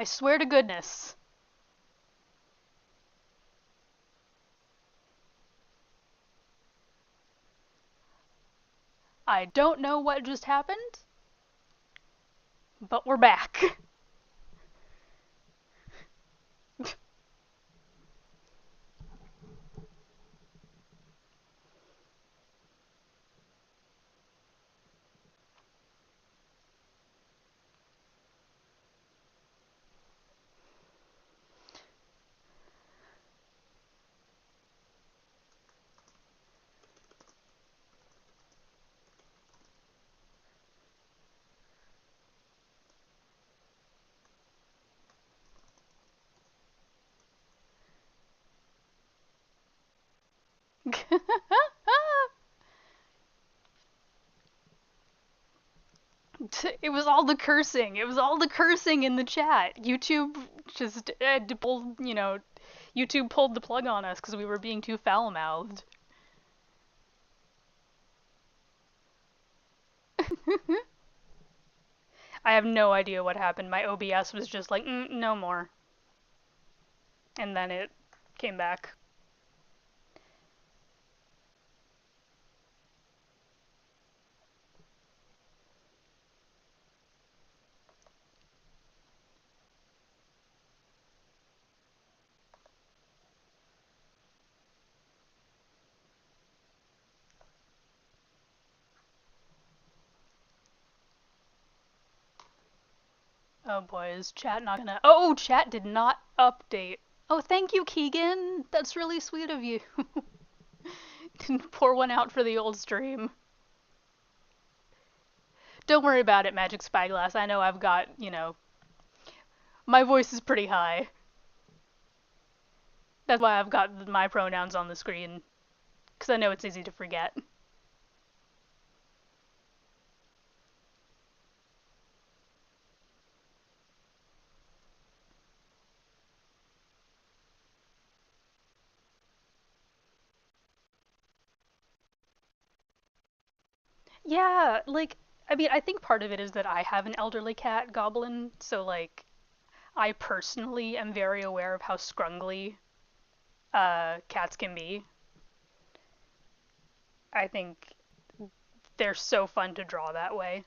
I swear to goodness. I don't know what just happened, but we're back. It was all the cursing. It was all the cursing in the chat. YouTube just had to pull, YouTube pulled the plug on us because we were being too foul-mouthed. I have no idea what happened. My OBS was just like, no more. And then it came back. Oh boy, is chat not gonna... Oh, chat did not update. Oh, thank you, Keegan. That's really sweet of you. Didn't pour one out for the old stream. Don't worry about it, Magic Spyglass. I know I've got, my voice is pretty high. That's why I've got my pronouns on the screen, because I know it's easy to forget. Yeah, like, I mean, I think part of it is that I have an elderly cat goblin, so, like, I personally am very aware of how scrungly cats can be. I think they're so fun to draw that way.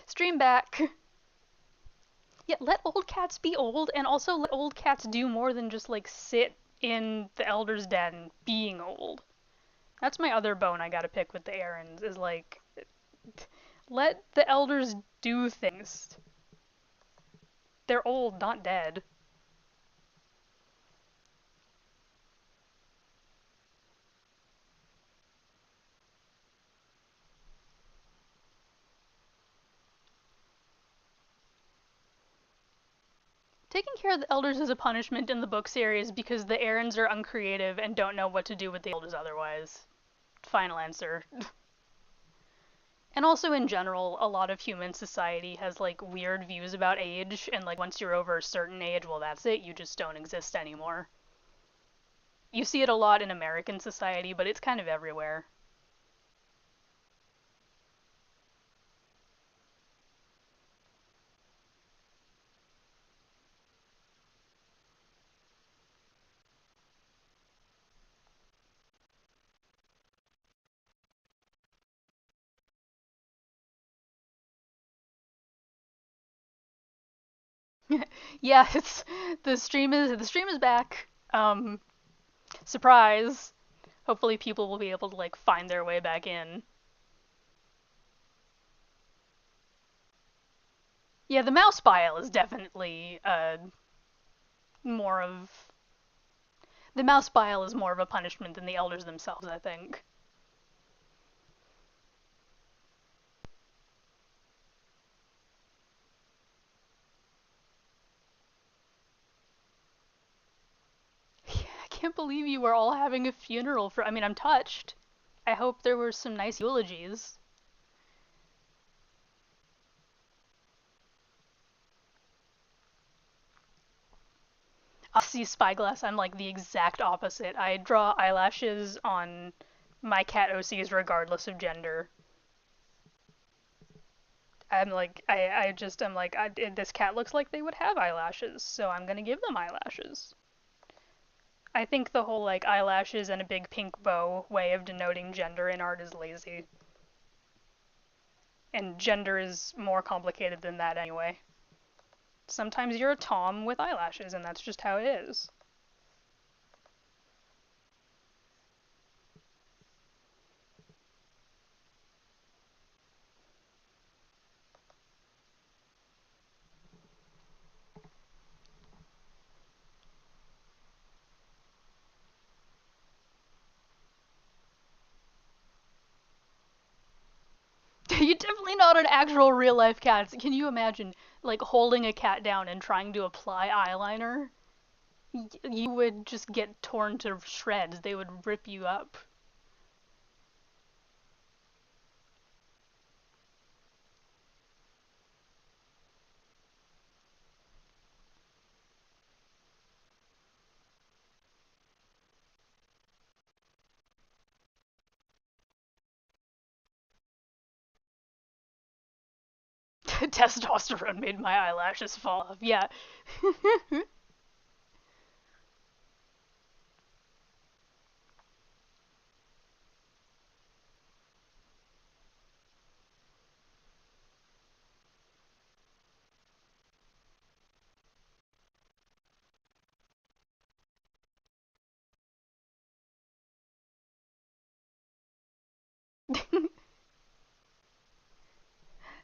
Stream back. Yeah, let old cats be old, and also let old cats do more than just, like, sit in the elder's den being old. That's my other bone I gotta pick with the errands, is, like, let the elders do things. They're old, not dead. Taking care of the elders is a punishment in the book series because the errands are uncreative and don't know what to do with the elders otherwise. Final answer. And also in general, a lot of human society has like weird views about age, and like once you're over a certain age, well that's it, you just don't exist anymore. You see it a lot in American society, but it's kind of everywhere. Yeah, it's the stream is back. Surprise. Hopefully people will be able to like find their way back in. Yeah, the mouse bile is definitely more of the mouse bile is more of a punishment than the elders themselves, I think. I can't believe you were all having a funeral for. I mean, I'm touched. I hope there were some nice eulogies. See, Spyglass, I'm like the exact opposite. I draw eyelashes on my cat OCs regardless of gender. I'm like, I'm like, this cat looks like they would have eyelashes, so I'm gonna give them eyelashes. I think the whole like eyelashes and a big pink bow way of denoting gender in art is lazy. And gender is more complicated than that anyway. Sometimes you're a Tom with eyelashes, and that's just how it is. You're definitely not an actual real life cat. Can you imagine, like, holding a cat down and trying to apply eyeliner? You would just get torn to shreds. They would rip you up. Testosterone made my eyelashes fall off. Yeah.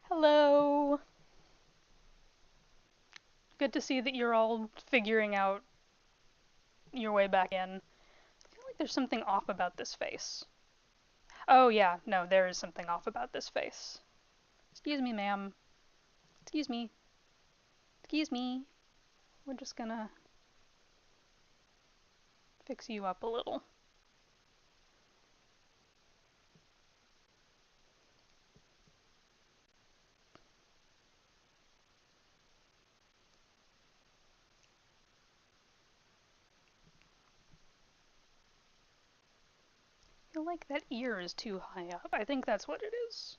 Hello. Good to see that you're all figuring out your way back in. I feel like there's something off about this face. Oh, yeah, no, there is something off about this face. Excuse me, ma'am. Excuse me. Excuse me. We're just gonna fix you up a little. I feel like that ear is too high up. I think that's what it is.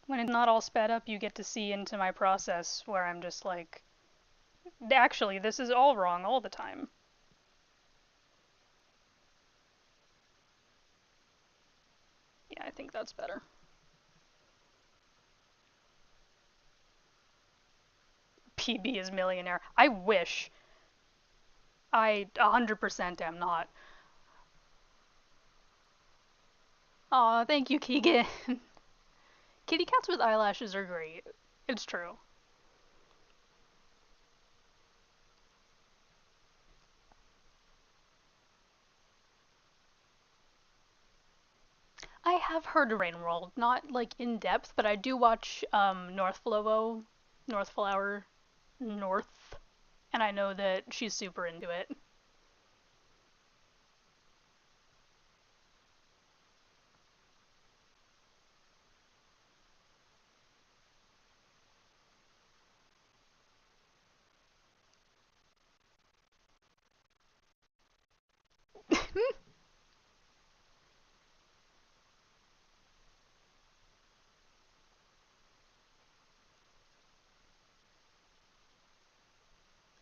When it's not all sped up, you get to see into my process where I'm just like, actually, this is all wrong all the time. Yeah, I think that's better. PB is millionaire. I wish. I 100% am not. Aw, thank you, Keegan. Kitty cats with eyelashes are great. It's true. I have heard of Rain World, not like in depth, but I do watch North Flowo, North Flower, North, and I know that she's super into it.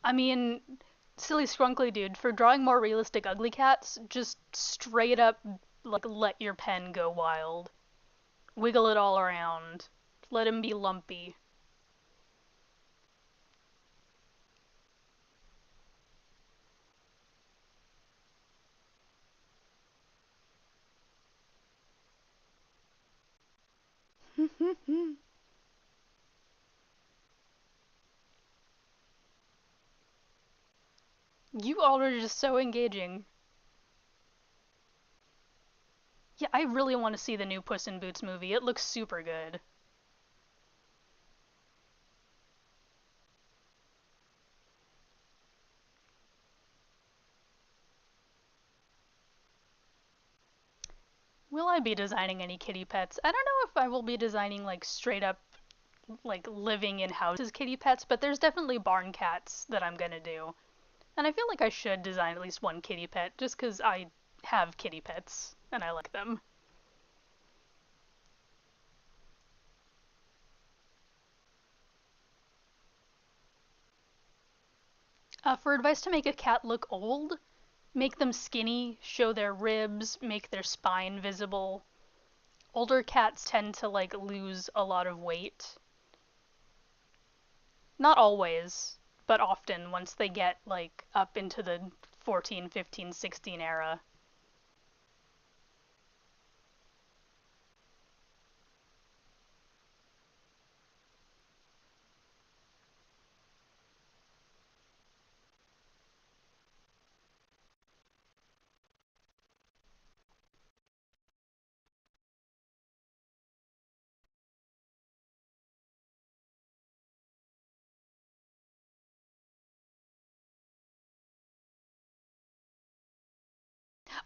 I mean, silly scrunkly dude, for drawing more realistic ugly cats, just straight up like let your pen go wild. Wiggle it all around. Let him be lumpy. You all are just so engaging. Yeah, I really want to see the new Puss in Boots movie. It looks super good. Will I be designing any kitty pets? I don't know if I will be designing like straight up like living in houses kitty pets, but there's definitely barn cats that I'm gonna do. And I feel like I should design at least one kitty pet just cuz have kitty pets, and I like them. For advice to make a cat look old, make them skinny, show their ribs, make their spine visible. Older cats tend to like lose a lot of weight. Not always, but often once they get like up into the 14, 15, 16 era.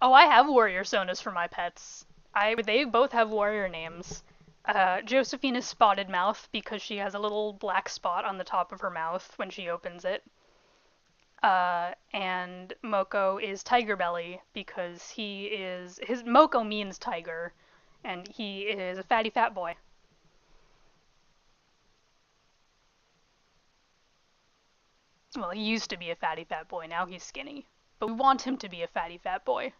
Oh, I have warrior sonas for my pets. They both have warrior names. Josephine is Spotted Mouth because she has a little black spot on the top of her mouth when she opens it. And Moko is Tiger Belly because his Moko means tiger, and he is a fatty fat boy. Well, he used to be a fatty fat boy. Now he's skinny, but we want him to be a fatty fat boy.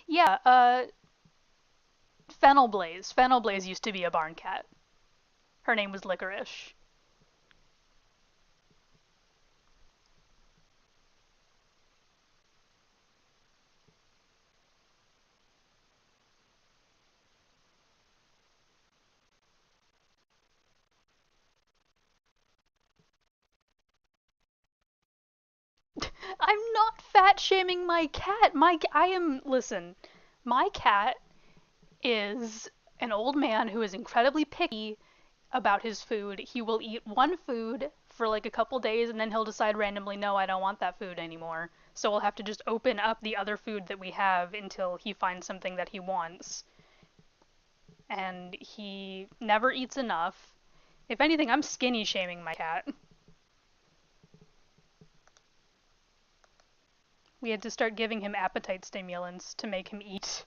Yeah. Fennel Blaze. Fennel Blaze used to be a barn cat. Her name was Licorice. I'm not fat shaming my cat. I am listen. My cat is an old man who is incredibly picky about his food. He will eat one food for like a couple days and then he'll decide randomly, no, I don't want that food anymore. So we'll have to just open up the other food that we have until he finds something that he wants. And he never eats enough. If anything, I'm skinny shaming my cat. We had to start giving him appetite stimulants to make him eat.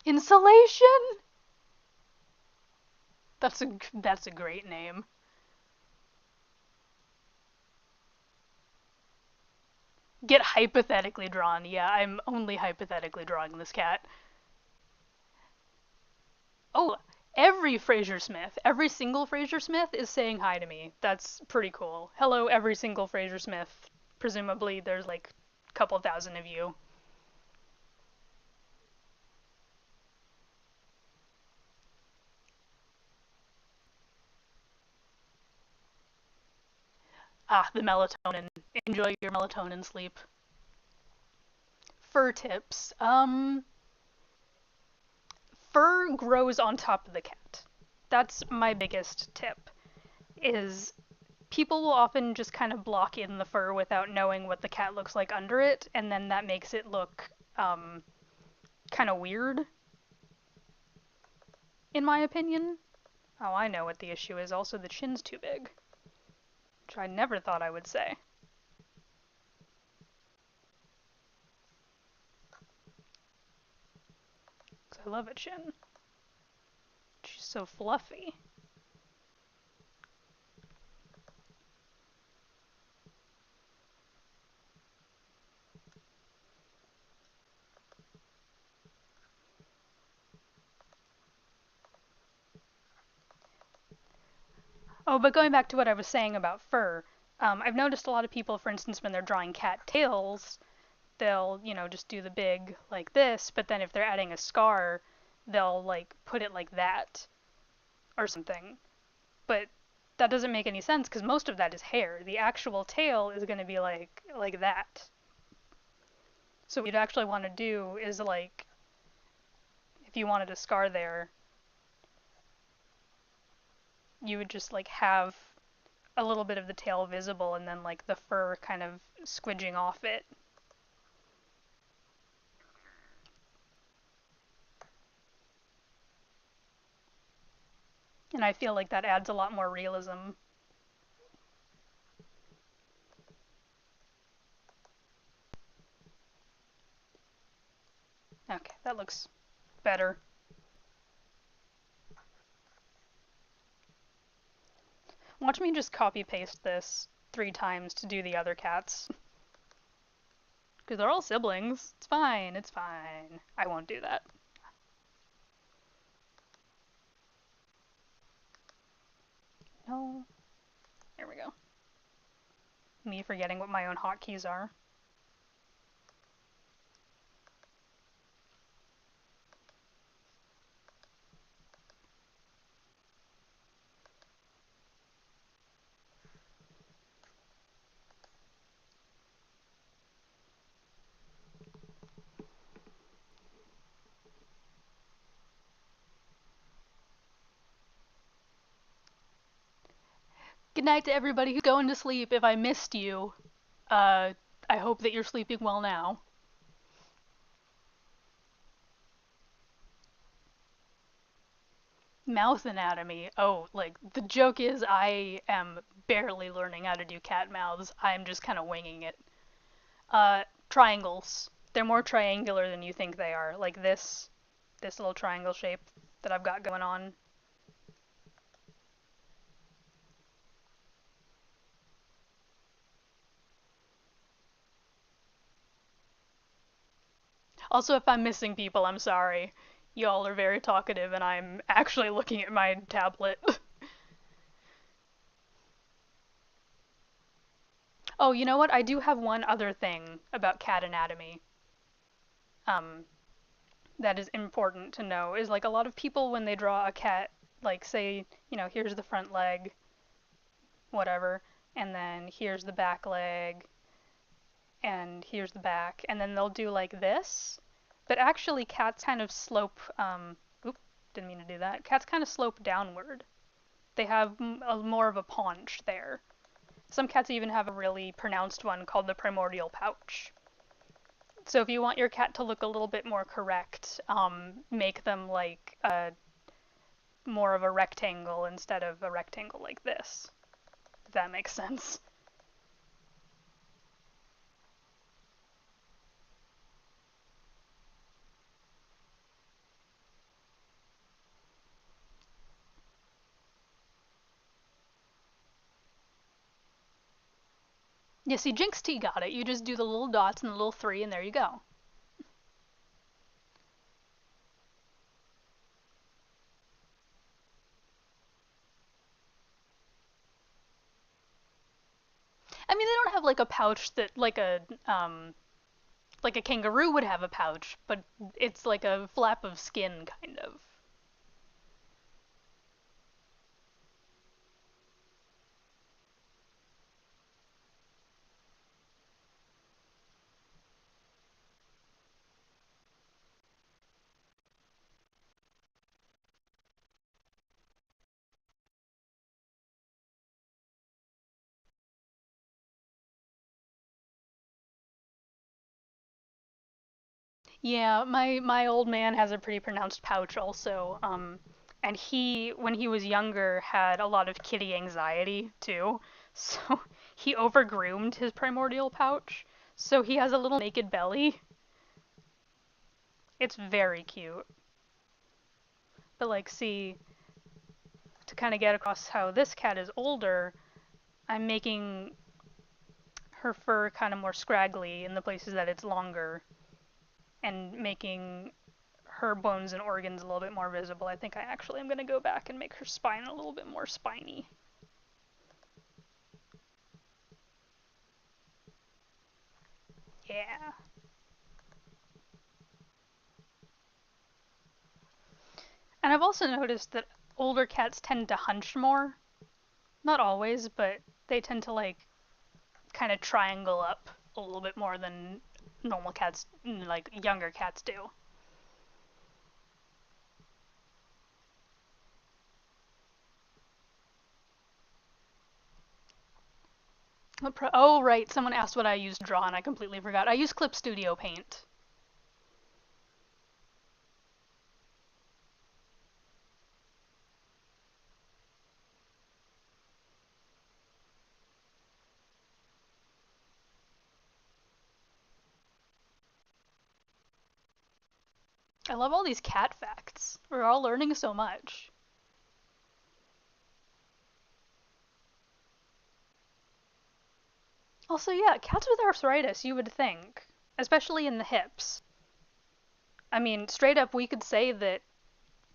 Insulation? That's a great name. Get hypothetically drawn. Yeah, I'm only hypothetically drawing this cat. Oh, every Fraser Smith, every single Fraser Smith is saying hi to me. That's pretty cool. Hello, every single Fraser Smith. Presumably, there's like a couple thousand of you. Ah, the melatonin. Enjoy your melatonin sleep. Fur tips. Fur grows on top of the cat. That's my biggest tip. Is people will often just kind of block in the fur without knowing what the cat looks like under it, and then that makes it look kind of weird, in my opinion. Oh, I know what the issue is. Also, the chin's too big, which I never thought I would say. 'Cause I love a chin. She's so fluffy. Oh, but going back to what I was saying about fur, I've noticed a lot of people, for instance, when they're drawing cat tails, they'll, just do the big like this, but then if they're adding a scar, they'll like put it like that or something. But that doesn't make any sense because most of that is hair. The actual tail is going to be like that. So what you'd actually want to do is like if you wanted a scar there, you would just like have a little bit of the tail visible and then like the fur kind of squidging off it. And I feel like that adds a lot more realism. Okay, that looks better. Watch me just copy paste this 3 times to do the other cats. Because they're all siblings. It's fine, it's fine. I won't do that. No. There we go. Me forgetting what my own hotkeys are. Good night to everybody who's going to sleep. If I missed you, uh, I hope that you're sleeping well now. Mouth anatomy. Oh, like the joke is I am barely learning how to do cat mouths. I'm just kind of winging it. Triangles. They're more triangular than you think they are. Like this little triangle shape that I've got going on. Also, if I'm missing people, I'm sorry. Y'all are very talkative and I'm actually looking at my tablet. Oh, you know what? I do have one other thing about cat anatomy. Um, that is important to know is like a lot of people when they draw a cat, like say, here's the front leg, whatever, and then here's the back leg, and here's the back, and then they'll do like this. But actually, cats kind of slope. Oop, didn't mean to do that. Cats kind of slope downward. They have more of a paunch there. Some cats even have a really pronounced one called the primordial pouch. So if you want your cat to look a little bit more correct, make them like more of a rectangle instead of a rectangle like this. If that makes sense. Yeah, see, Jinx T got it. You just do the little dots and the little 3, and there you go. I mean, they don't have like a pouch that like a kangaroo would have a pouch, but it's like a flap of skin kind of. Yeah, my old man has a pretty pronounced pouch also. And he when he was younger had a lot of kitty anxiety too. So he overgroomed his primordial pouch. So he has a little naked belly. It's very cute. But like see to kind of get across how this cat is older, I'm making her fur kind of more scraggly in the places that it's longer and making her bones and organs a little bit more visible. I think I actually am going to go back and make her spine a little bit more spiny. Yeah. And I've also noticed that older cats tend to hunch more. Not always, but they tend to like kind of triangle up a little bit more than normal cats, like younger cats do. Oh, right. Someone asked what I used to draw, and I completely forgot. I use Clip Studio Paint. I love all these cat facts. We're all learning so much. Also, yeah, cats with arthritis, you would think, especially in the hips. I mean, straight up, we could say that,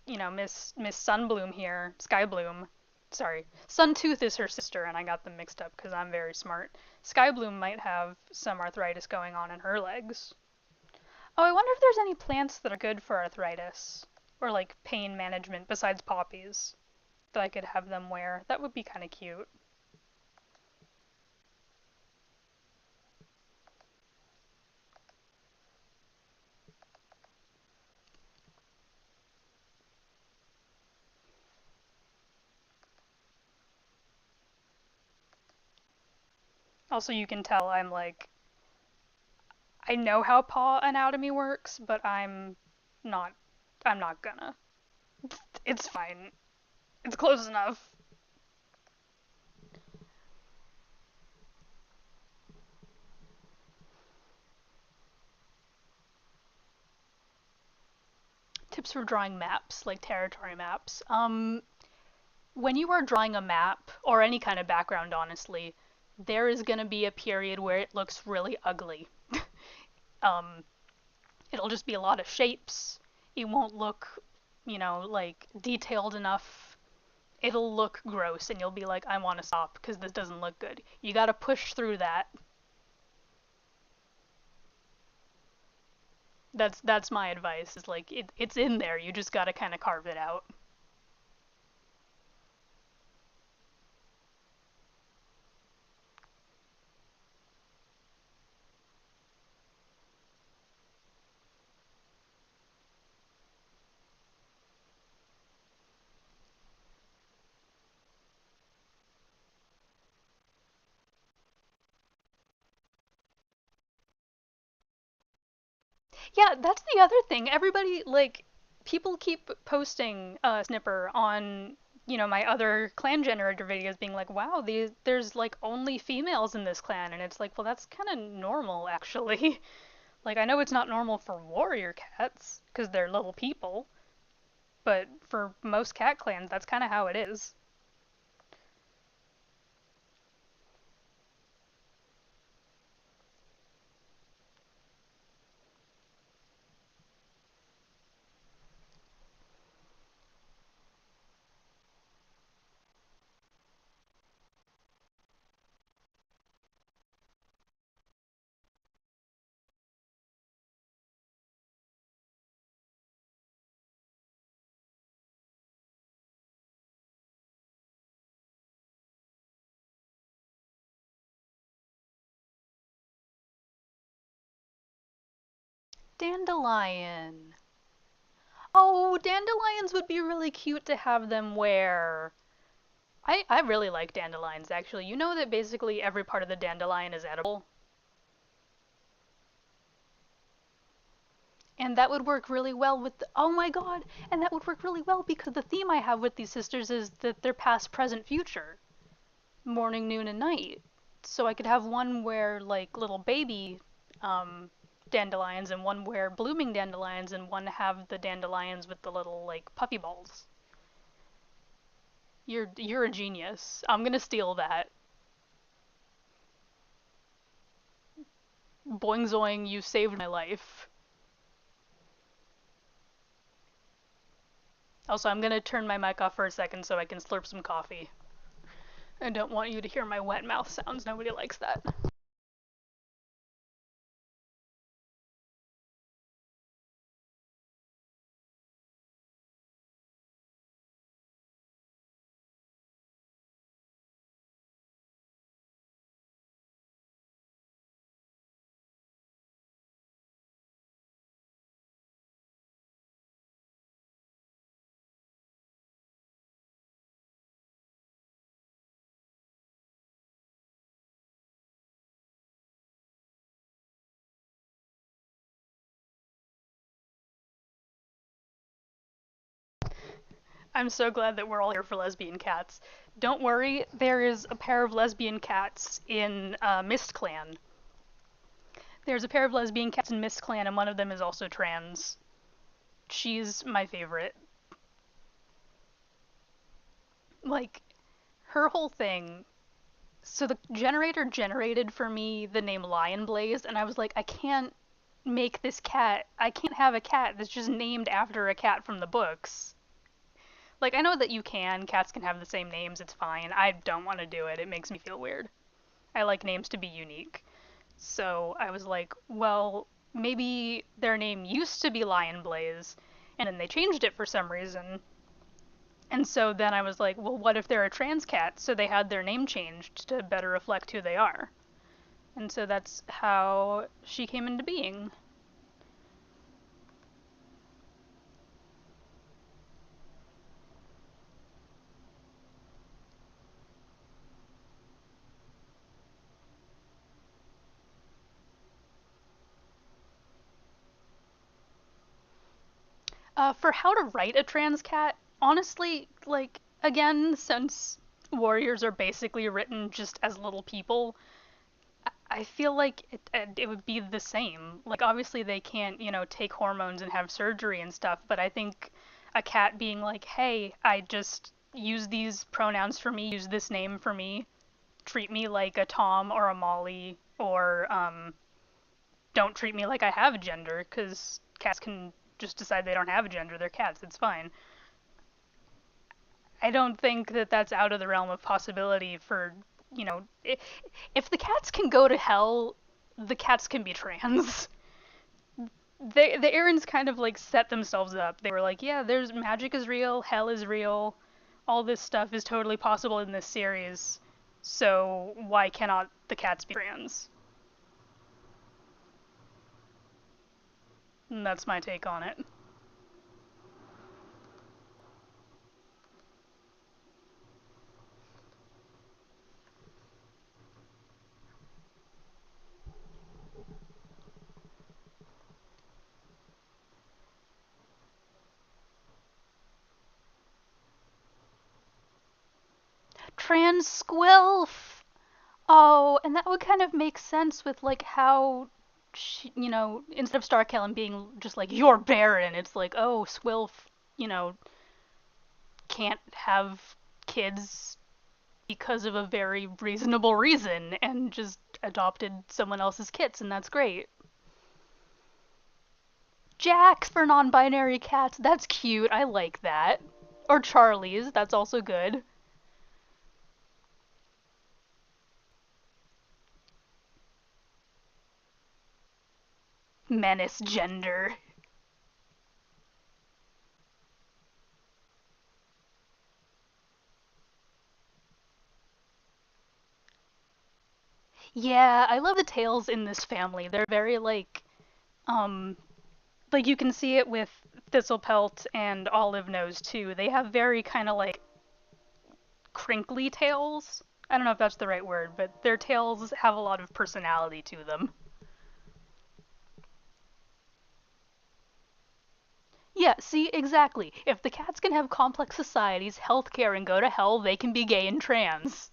Miss Sunbloom here, Skybloom, sorry, Suntooth is her sister, and I got them mixed up because I'm very smart. Skybloom might have some arthritis going on in her legs. Oh, I wonder if there's any plants that are good for arthritis or like pain management besides poppies that I could have them wear. That would be kind of cute. Also, you can tell I'm like, I know how paw anatomy works, but not, I'm not gonna. It's fine. It's close enough. Tips for drawing maps, like territory maps. When you are drawing a map or any kind of background, honestly, there is going to be a period where it looks really ugly. um, it'll just be a lot of shapes. It won't look, like detailed enough. It'll look gross, and you'll be like, I want to stop because this doesn't look good. You got to push through that. That's my advice. Is like it's in there. You just got to kind of carve it out. Yeah, that's the other thing. Everybody, like, people keep posting Snipper on, my other clan generator videos being like, wow, there's like only females in this clan. And it's like, well, that's kind of normal, actually. Like, I know it's not normal for warrior cats because they're little people, but for most cat clans, that's kind of how it is. Dandelion. Oh, dandelions would be really cute to have them wear. I really like dandelions, actually. You know that basically every part of the dandelion is edible? And that would work really well with oh my god, and that would work really well because the theme I have with these sisters is that they're past, present, future, morning, noon, and night. So I could have one where like little baby um, dandelions and one where blooming dandelions and one have the dandelions with the little like puffy balls. You're a genius. I'm gonna steal that. Boing zoing, you saved my life. Also, I'm gonna turn my mic off for a second so I can slurp some coffee. I don't want you to hear my wet mouth sounds. Nobody likes that. I'm so glad that we're all here for lesbian cats. Don't worry, there is a pair of lesbian cats in Mist Clan. There's a pair of lesbian cats in Mist Clan, and one of them is also trans. She's my favorite. Like, her whole thing. So the generator generated for me the name Lion Blaze, and I was like, I can't make this cat. I can't have a cat that's just named after a cat from the books. Like, I know that you can. Cats can have the same names. It's fine. I don't want to do it. It makes me feel weird. I like names to be unique. So I was like, well, maybe their name used to be Lion Blaze, and then they changed it for some reason. And so then I was like, well, what if they're a trans cat? So they had their name changed to better reflect who they are. And so that's how she came into being. For how to write a trans cat, honestly, like, again, since warriors are basically written just as little people, I feel like it would be the same. Like, obviously, they can't, take hormones and have surgery and stuff, but I think a cat being like, hey, I just use these pronouns for me, use this name for me, treat me like a Tom or a Molly, or don't treat me like I have a gender, because cats can just decide they don't have a gender. They're cats. It's fine. I don't think that that's out of the realm of possibility for, if the cats can go to hell, the cats can be trans. The Aarons kind of like set themselves up. They were like, yeah, there's magic is real, hell is real, all this stuff is totally possible in this series. So why cannot the cats be trans? And that's my take on it. Trans squilf. Oh, and that would kind of make sense with like how she, instead of Starkellen being just like you're barren, it's like oh, Swilf, you know, can't have kids because of a very reasonable reason and just adopted someone else's kits, and that's great. Jax for non-binary cats, that's cute. I like that. Or Charlie's, that's also good. Menace gender. Yeah, I love the tails in this family. They're very um like you can see it with Thistlepelt and Olive Nose too. They have very kind of like crinkly tails. I don't know if that's the right word, but their tails have a lot of personality to them. Yeah, see, exactly. If the cats can have complex societies, healthcare, and go to hell, they can be gay and trans.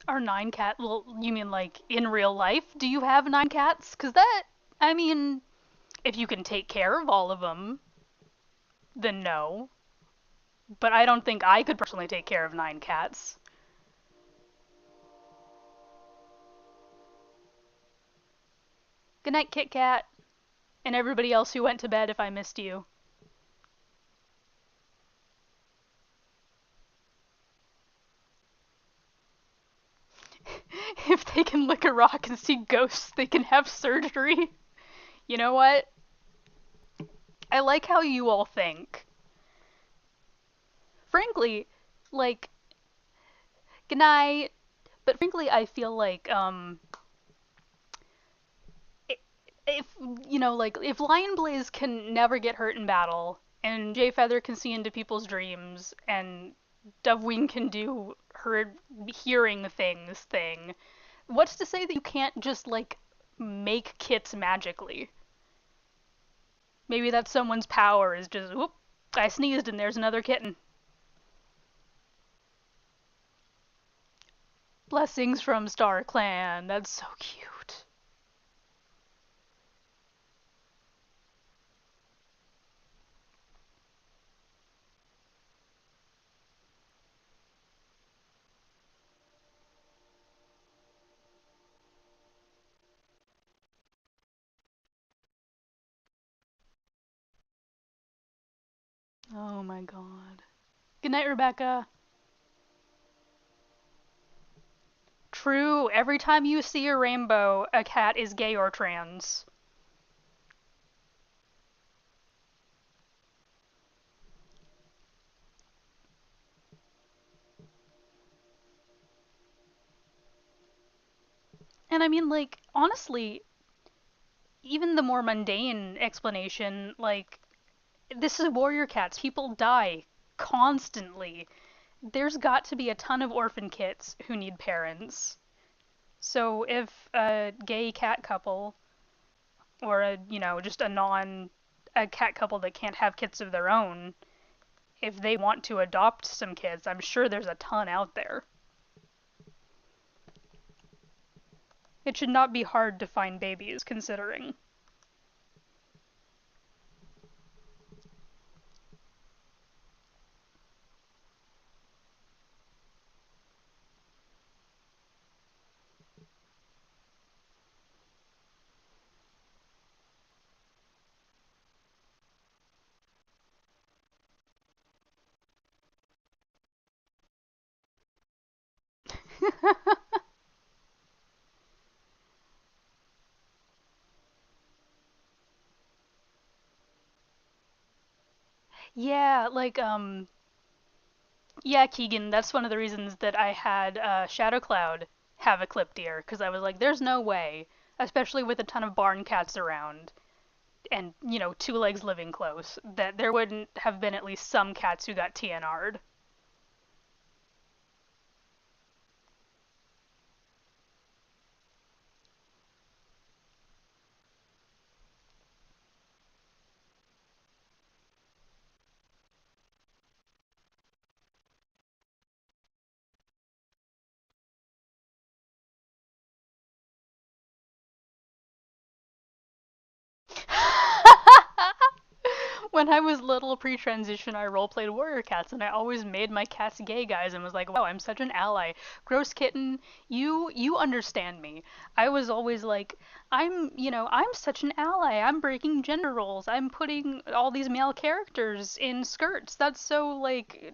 Are nine cat? Well, you mean like in real life? Do you have nine cats? Because that, I mean, if you can take care of all of them, then no. But I don't think I could personally take care of nine cats. Good night, Kit Kat, and everybody else who went to bed if I missed you. If they can lick a rock and see ghosts, they can have surgery. You know what? I like how you all think. Frankly, like, good night. But frankly, I feel like, if like if Lion Blaze can never get hurt in battle, and Jay Feather can see into people's dreams, and Dovewing can do her hearing things thing, what's to say that you can't just like make kits magically? Maybe that's someone's power is just whoop, I sneezed and there's another kitten. Blessings from Star Clan. That's so cute. Oh my god. Good night, Rebecca. True, every time you see a rainbow, a cat is gay or trans. And I mean, like, honestly, even the more mundane explanation, like, this is warrior cats. People die constantly. There's got to be a ton of orphan kits who need parents. So if a gay cat couple or just a cat couple that can't have kids of their own, if they want to adopt some kids, I'm sure there's a ton out there. It should not be hard to find babies considering. Yeah, like yeah, Keegan, that's one of the reasons that I had Shadow Cloud have a clipped ear because I was like, there's no way, especially with a ton of barn cats around and two legs living close, that there wouldn't have been at least some cats who got TNR'd. When I was little pre-transition, I roleplayed warrior cats, and I always made my cats gay guys, and was like, "Wow, I'm such an ally." Gross kitten, you understand me. I was always like, I'm such an ally. I'm breaking gender roles. I'm putting all these male characters in skirts. That's so like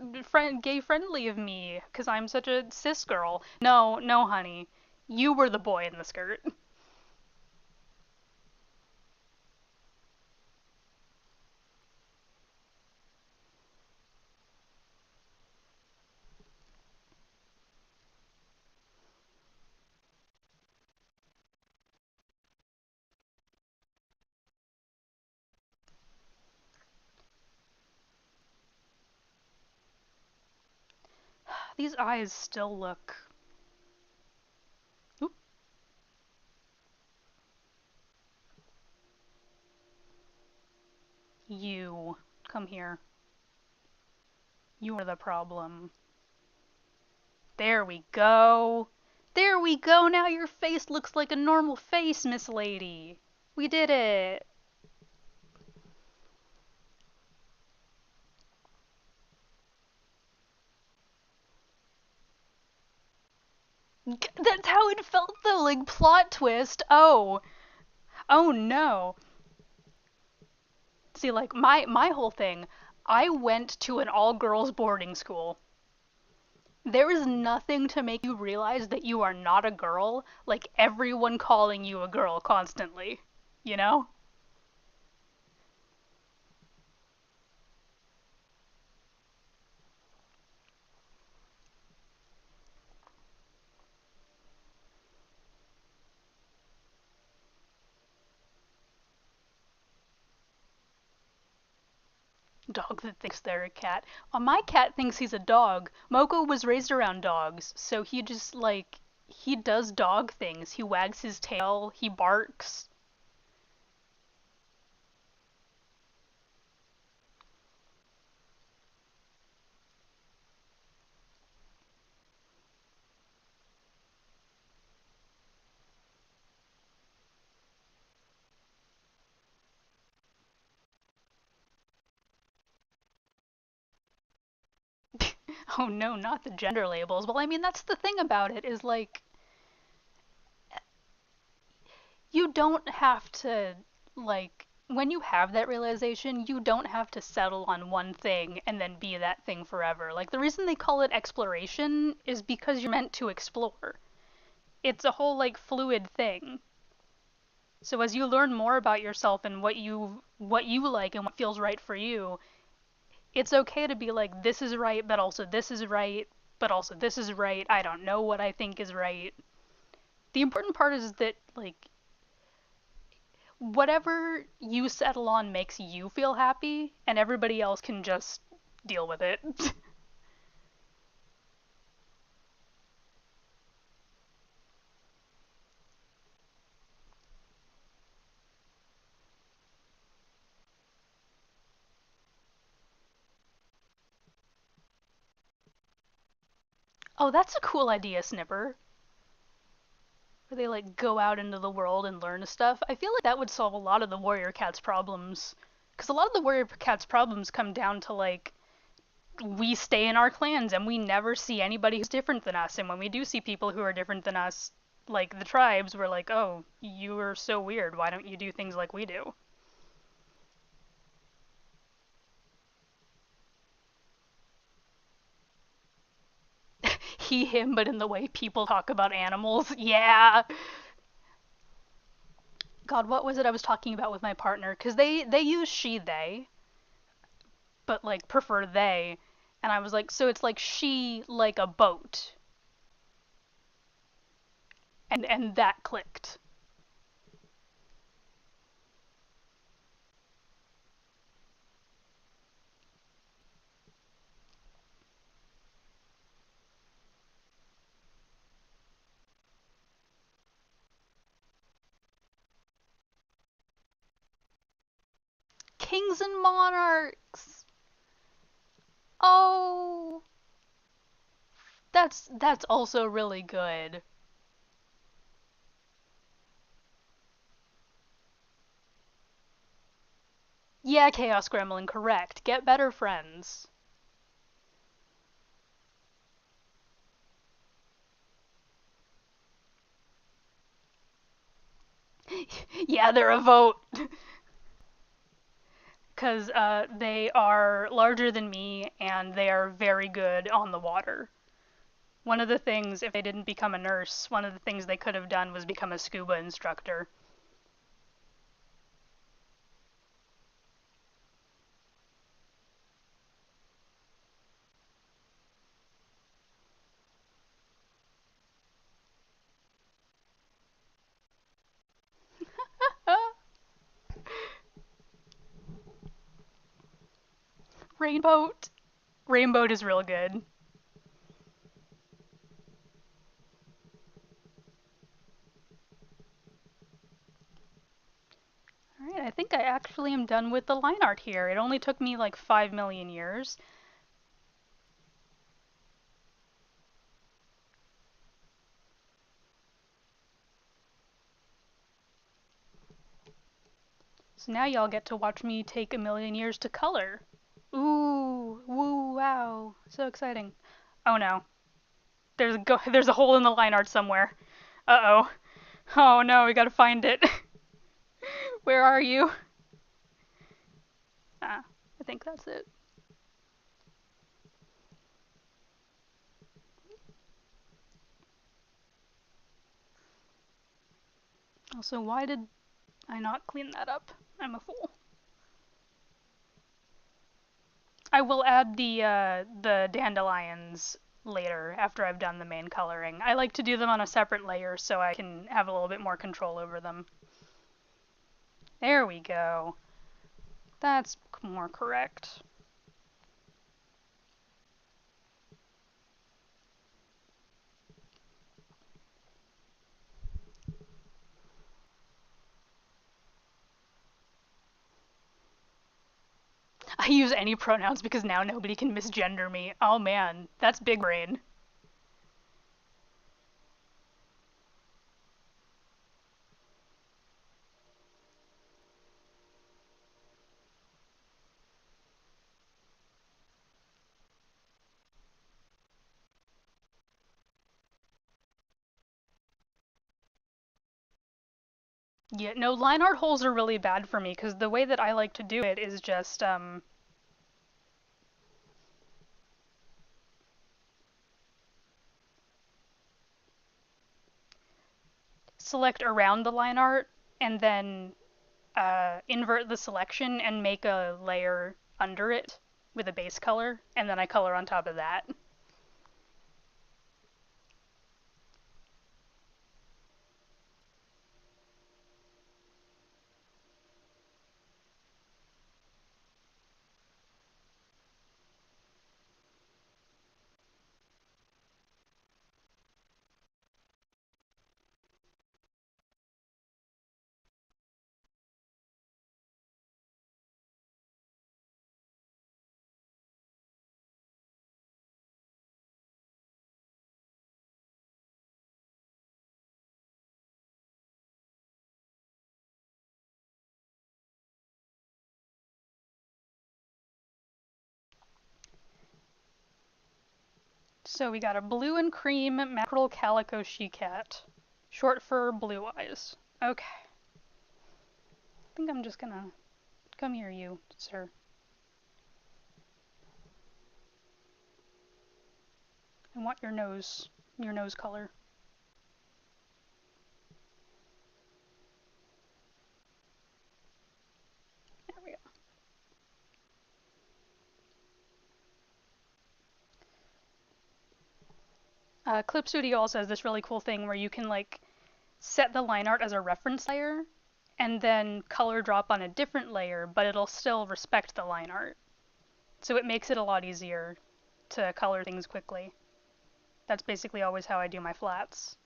gay friendly of me, because I'm such a cis girl. No, no, honey, you were the boy in the skirt. These eyes still look. Oop, you come here. You're the problem. There we go. There we go. Now your face looks like a normal face, Miss Lady. We did it. That's how it felt though, like plot twist. Oh. Oh no. See, like my whole thing, I went to an all-girls boarding school. There is nothing to make you realize that you are not a girl, like everyone calling you a girl constantly. You know? Dog that thinks they're a cat. My cat thinks he's a dog. Moko was raised around dogs, so he just, like, he does dog things. He wags his tail, he barks. Oh no, not the gender labels. Well, I mean, that's the thing about it is, like, you don't have to, like, when you have that realization, you don't have to settle on one thing and then be that thing forever. Like, the reason they call it exploration is because you're meant to explore. It's a whole, like, fluid thing. So as you learn more about yourself and what you like and what feels right for you, it's okay to be like, this is right, but also this is right, but also this is right. I don't know what I think is right. The important part is that, like, whatever you settle on makes you feel happy, and everybody else can just deal with it. Oh, that's a cool idea, Snipper. Where they, like, go out into the world and learn stuff. I feel like that would solve a lot of the warrior cat's problems. Because a lot of the warrior cat's problems come down to, like, we stay in our clans and we never see anybody who's different than us. And when we do see people who are different than us, like the tribes, we're like, oh, you are so weird. Why don't you do things like we do? He, him, but in the way people talk about animals. Yeah. God, what was it I was talking about with my partner? Because they use she, they, but, like, prefer they. And I was like, so it's like she, like a boat. And that clicked. Kings and monarchs. Oh, that's also really good. Yeah, Chaos Gremlin, correct. Get better friends. Yeah, they're a vote. Because they are larger than me and they are very good on the water. One of the things, if they didn't become a nurse, one of the things they could have done was become a scuba instructor. Rainbow. Rainbow is real good. Alright, I think I actually am done with the line art here. It only took me like 5 million years. So now y'all get to watch me take a million years to color. Ooh, woo, wow. So exciting. Oh no. There's a hole in the line art somewhere. Uh-oh. Oh no, we gotta find it. Where are you? Ah, I think that's it. Also, why did I not clean that up? I'm a fool. I will add the dandelions later after I've done the main coloring. I like to do them on a separate layer so I can have a little bit more control over them. There we go. That's more correct. I use any pronouns because now nobody can misgender me. Oh man, that's big brain. Yeah, no, line art holes are really bad for me because the way that I like to do it is just select around the line art and then invert the selection and make a layer under it with a base color, and then I color on top of that. So we got a blue and cream mackerel calico she-cat, short fur, blue eyes. Okay, I think I'm just gonna come here, you, sir. I want your nose color. There we go. Clip Studio also has this really cool thing where you can like set the line art as a reference layer and then color drop on a different layer, but it'll still respect the line art. So it makes it a lot easier to color things quickly. That's basically always how I do my flats.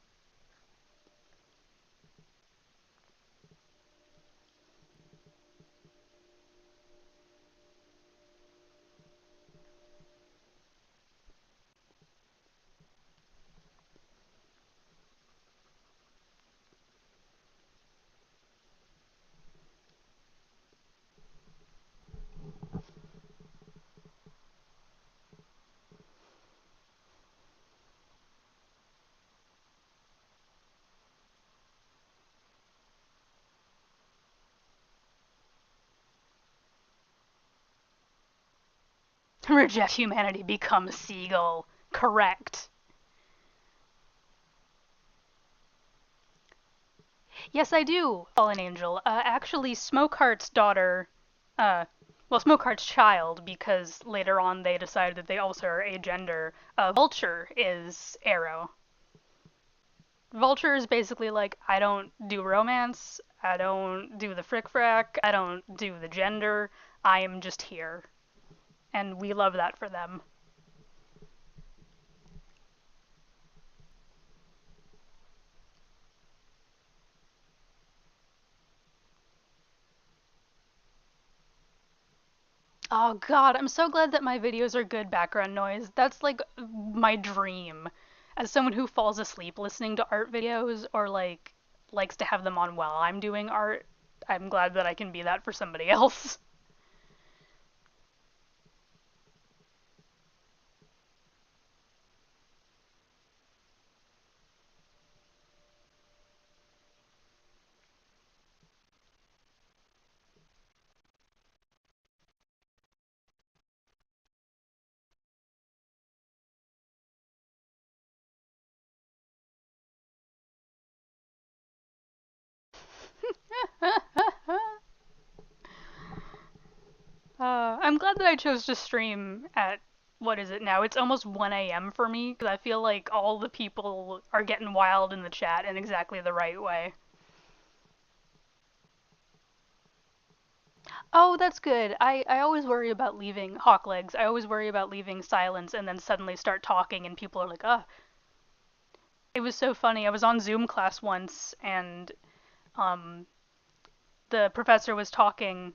Reject humanity, become a seagull. Correct. Yes, I do, Fallen Angel. Actually, Smokeheart's daughter, uh, well, Smokeheart's child, because later on they decided that they also are agender. Vulture is Arrow. Vulture is basically like, I don't do romance, I don't do the frick frack, I don't do the gender, I am just here. And we love that for them. Oh god, I'm so glad that my videos are good background noise. That's like my dream. As someone who falls asleep listening to art videos or like likes to have them on while I'm doing art, I'm glad that I can be that for somebody else. I'm glad that I chose to stream at what is it now? It's almost 1 a.m. for me because I feel like all the people are getting wild in the chat in exactly the right way. Oh, that's good. I always worry about leaving hawk legs. I always worry about leaving silence and then suddenly start talking and people are like, "Ah." It was so funny. I was on Zoom class once and um the professor was talking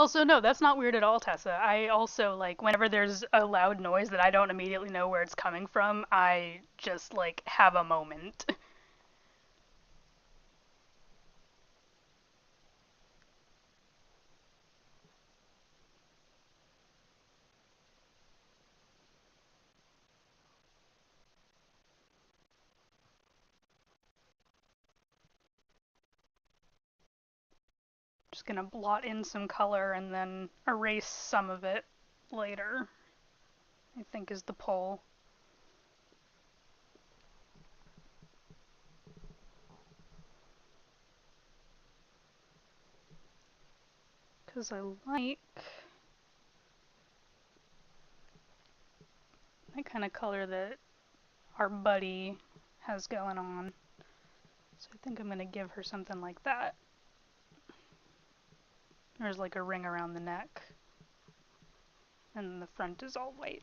Also, no, that's not weird at all, Tessa. I also, like, whenever there's a loud noise that I don't immediately know where it's coming from, I just, like, have a moment. Just gonna blot in some color and then erase some of it later, I think is the poll. Because I like that kind of color that our buddy has going on. So I think I'm gonna give her something like that. There's like a ring around the neck, and the front is all white.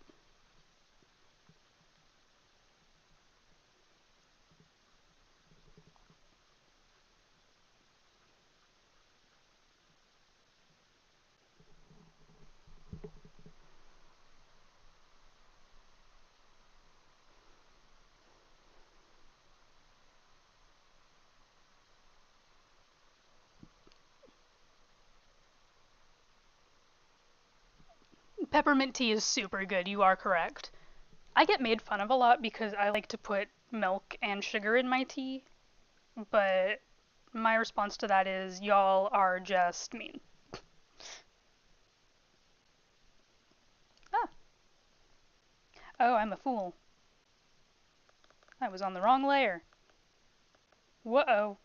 Peppermint tea is super good, you are correct. I get made fun of a lot because I like to put milk and sugar in my tea, but my response to that is y'all are just mean. Ah, oh, I'm a fool. I was on the wrong layer. Whoa.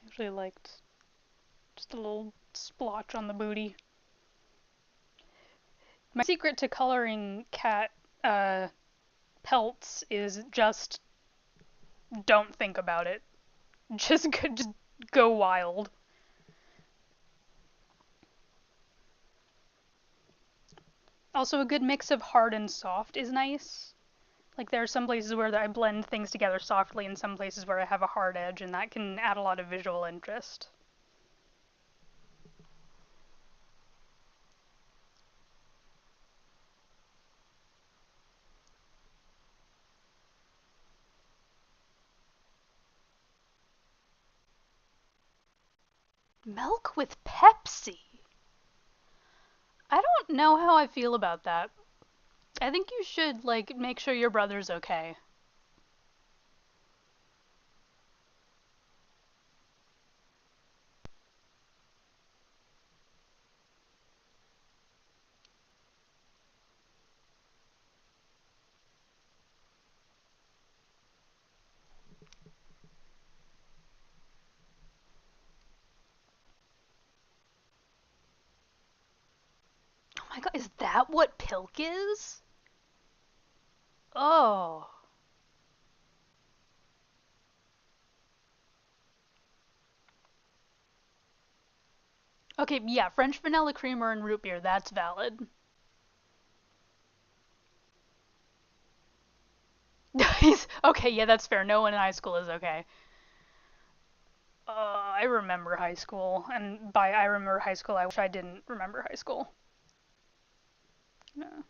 I actually liked just a little splotch on the booty. My secret to coloring cat uh, pelts is just don't think about it. Just go wild. Also, a good mix of hard and soft is nice. Like there are some places where I blend things together softly, and some places where I have a hard edge, and that can add a lot of visual interest. Milk with Pepsi. I don't know how I feel about that. I think you should like make sure your brother's okay. Oh my god, is that what pilk is? Oh. Okay, yeah, French vanilla creamer and root beer, that's valid. Okay, yeah, that's fair. No one in high school is okay. I remember high school, and by I remember high school, I wish I didn't remember high school. No.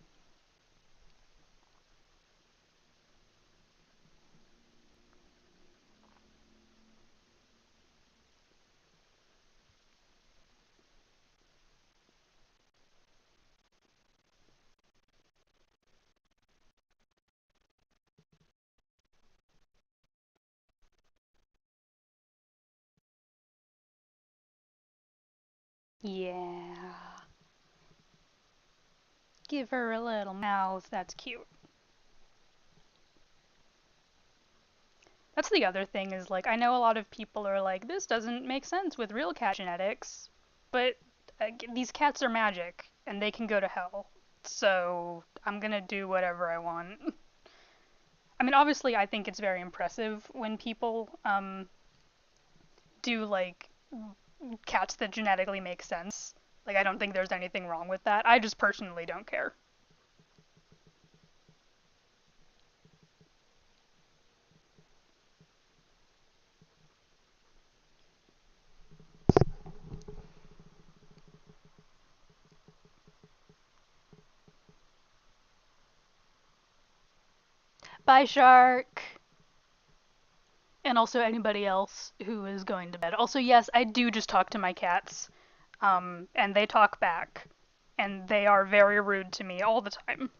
Yeah. Give her a little mouth. That's cute. That's the other thing is like I know a lot of people are like this doesn't make sense with real cat genetics, but these cats are magic and they can go to hell. so I'm gonna do whatever I want. I mean, obviously, I think it's very impressive when people do like cats that genetically make sense. Like, I don't think there's anything wrong with that. I just personally don't care. Bye, shark. And also anybody else who is going to bed. Also, yes, I do just talk to my cats, and they talk back, and they are very rude to me all the time.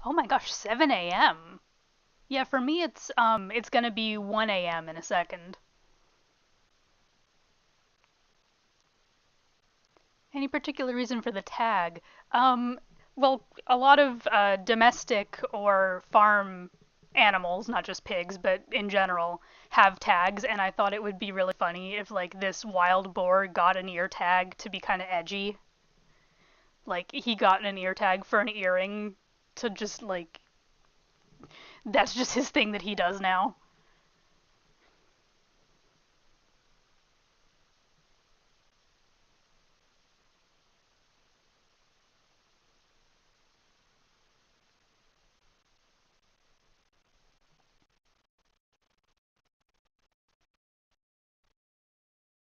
Oh my gosh, 7 a.m. Yeah, for me it's gonna be 1 a.m. in a second. Any particular reason for the tag? Um, well, a lot of domestic or farm animals, not just pigs, but in general, have tags, and I thought it would be really funny if like this wild boar got an ear tag to be kind of edgy. Like he got an ear tag for an earring to just like that's just his thing that he does now.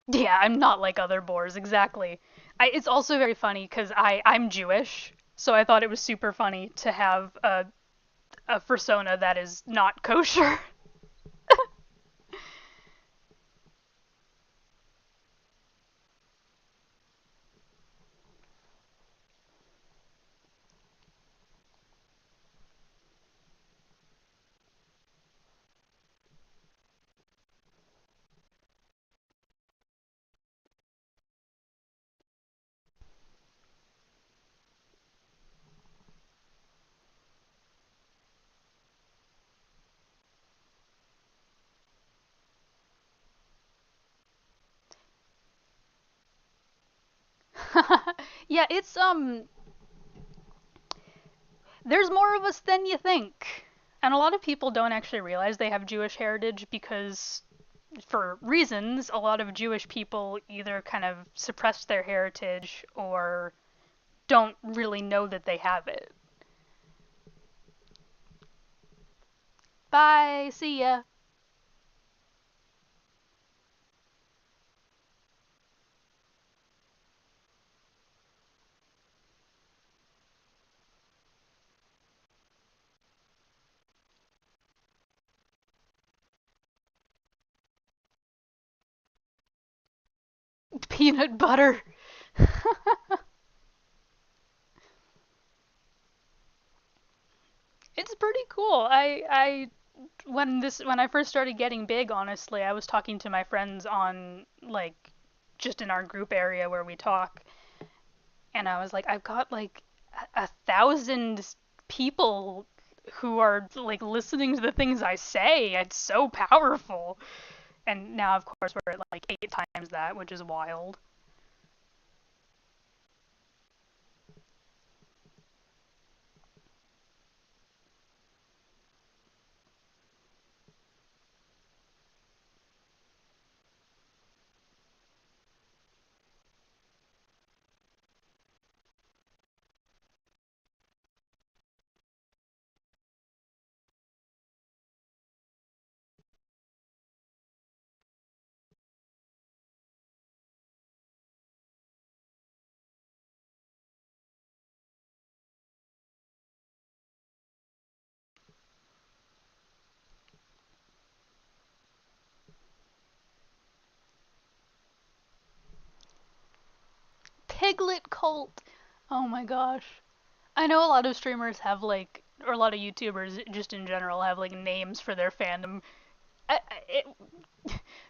Yeah, I'm not like other boars exactly. It's also very funny because I'm Jewish, so I thought it was super funny to have a persona that is not kosher. Yeah, it's there's more of us than you think. And a lot of people don't actually realize they have Jewish heritage because for reasons a lot of Jewish people either kind of suppress their heritage or don't really know that they have it. Bye, see ya. Peanut butter. It's pretty cool. I when I first started getting big, honestly, I was talking to my friends on like just in our group area where we talk, and I was like, I've got like 1,000 people who are like listening to the things I say. It's so powerful. And now, of course, we're at like 8 times that, which is wild. piglet cult. Oh my gosh. I know a lot of streamers have like, or a lot of YouTubers just in general have like names for their fandom. It,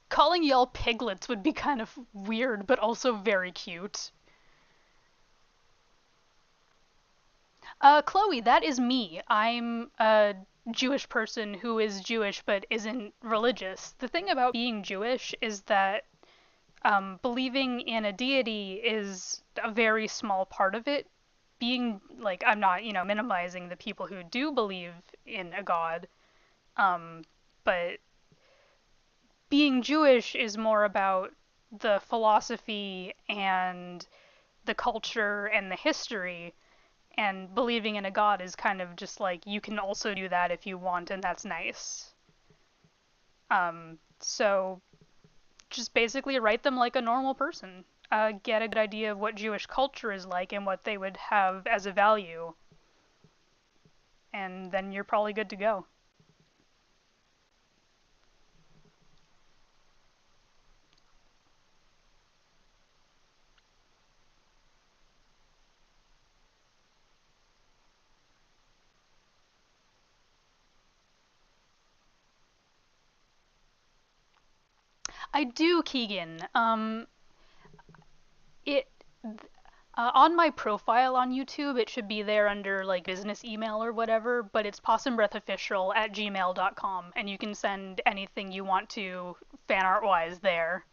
calling y'all piglets would be kind of weird, but also very cute. Chloe, that is me. I'm a Jewish person who is Jewish but isn't religious. The thing about being Jewish is that believing in a deity is a very small part of it. Being like, I'm not, minimizing the people who do believe in a god, but being Jewish is more about the philosophy and the culture and the history, and believing in a god is kind of just like you can also do that if you want, and that's nice. So just basically write them like a normal person. Get a good idea of what Jewish culture is like and what they would have as a value, and then you're probably good to go. I do, Keegan. It On my profile on YouTube, it should be there under like business email or whatever, but it's possumbrethofficial at gmail.com, and you can send anything you want to fan art wise there.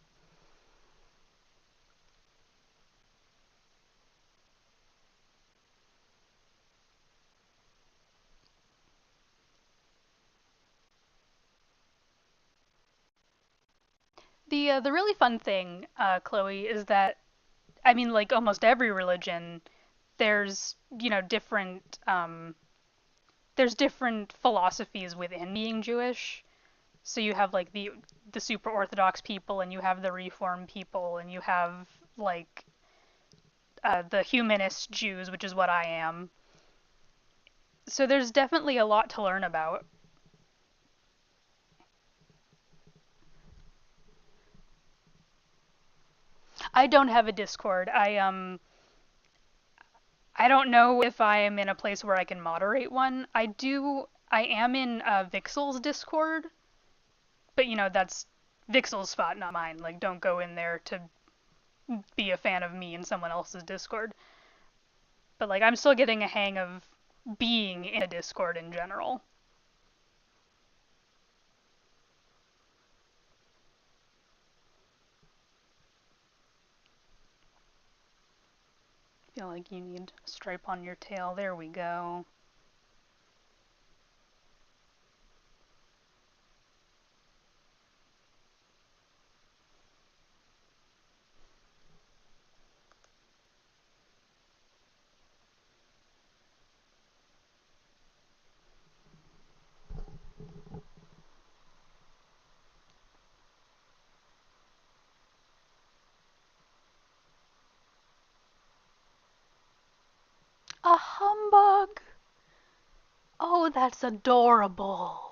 The really fun thing, Chloe, is that I mean, like almost every religion, there's there's different philosophies within being Jewish. So you have like the super orthodox people, and you have the reform people, and you have like the humanist Jews, which is what I am. So there's definitely a lot to learn about. I don't have a Discord. I don't know if I am in a place where I can moderate one. I am in Vixel's Discord, but that's Vixel's spot, not mine. Like don't go in there to be a fan of me in someone else's Discord. But like I'm still getting a hang of being in a Discord in general. Feel like you need a stripe on your tail. There we go. A humbug. Oh, that's adorable.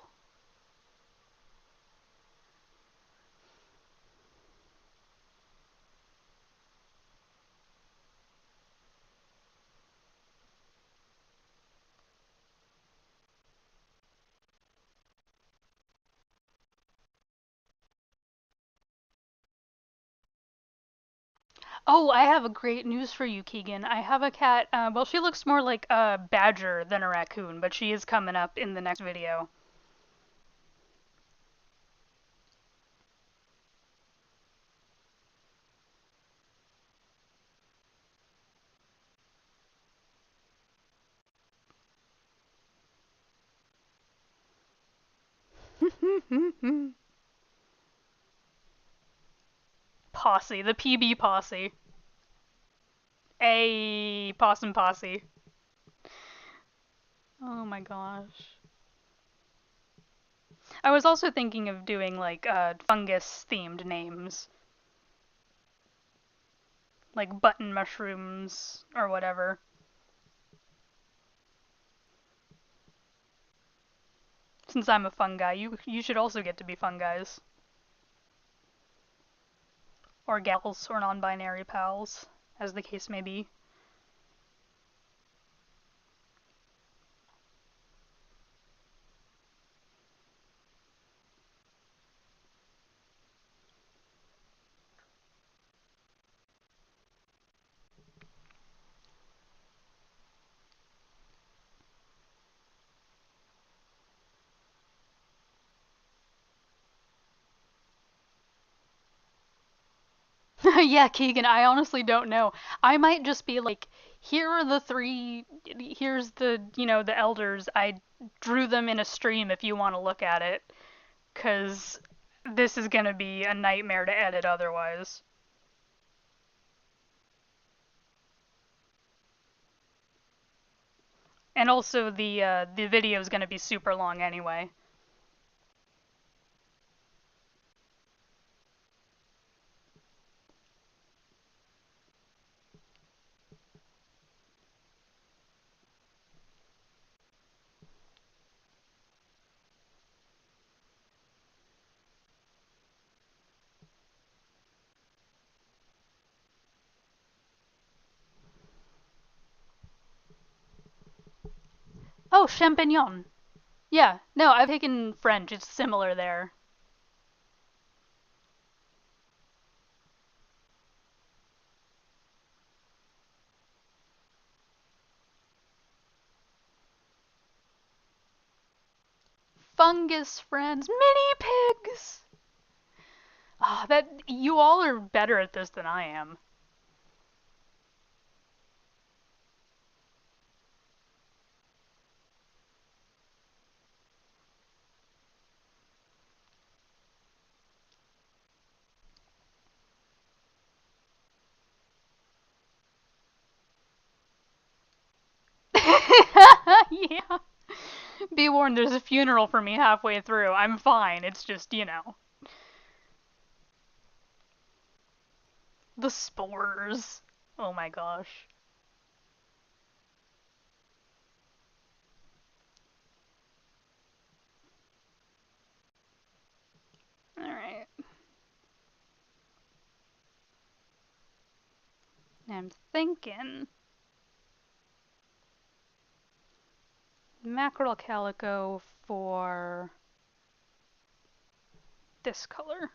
Oh, I have a great news for you, Keegan. I have a cat. Well, she looks more like a badger than a raccoon, but she is coming up in the next video. Posse, the PB posse. A possum posse. Oh my gosh. I was also thinking of doing like fungus themed names, like button mushrooms or whatever. Since I'm a fungi, you should also get to be fungis. Or gals or non-binary pals. as the case may be. Yeah, Keegan, I honestly don't know. I might just be like, here are the three, here's the elders. I drew them in a stream if you want to look at it, because this is going to be a nightmare to edit otherwise. And also the video is going to be super long anyway. Oh, champignon. Yeah, no, I've taken French. It's similar there. Fungus friends, mini pigs. Ah, that you all are better at this than I am. Yeah. Be warned, there's a funeral for me halfway through. I'm fine. It's just. The spores. Oh my gosh. Alright. I'm thinking mackerel calico for this color.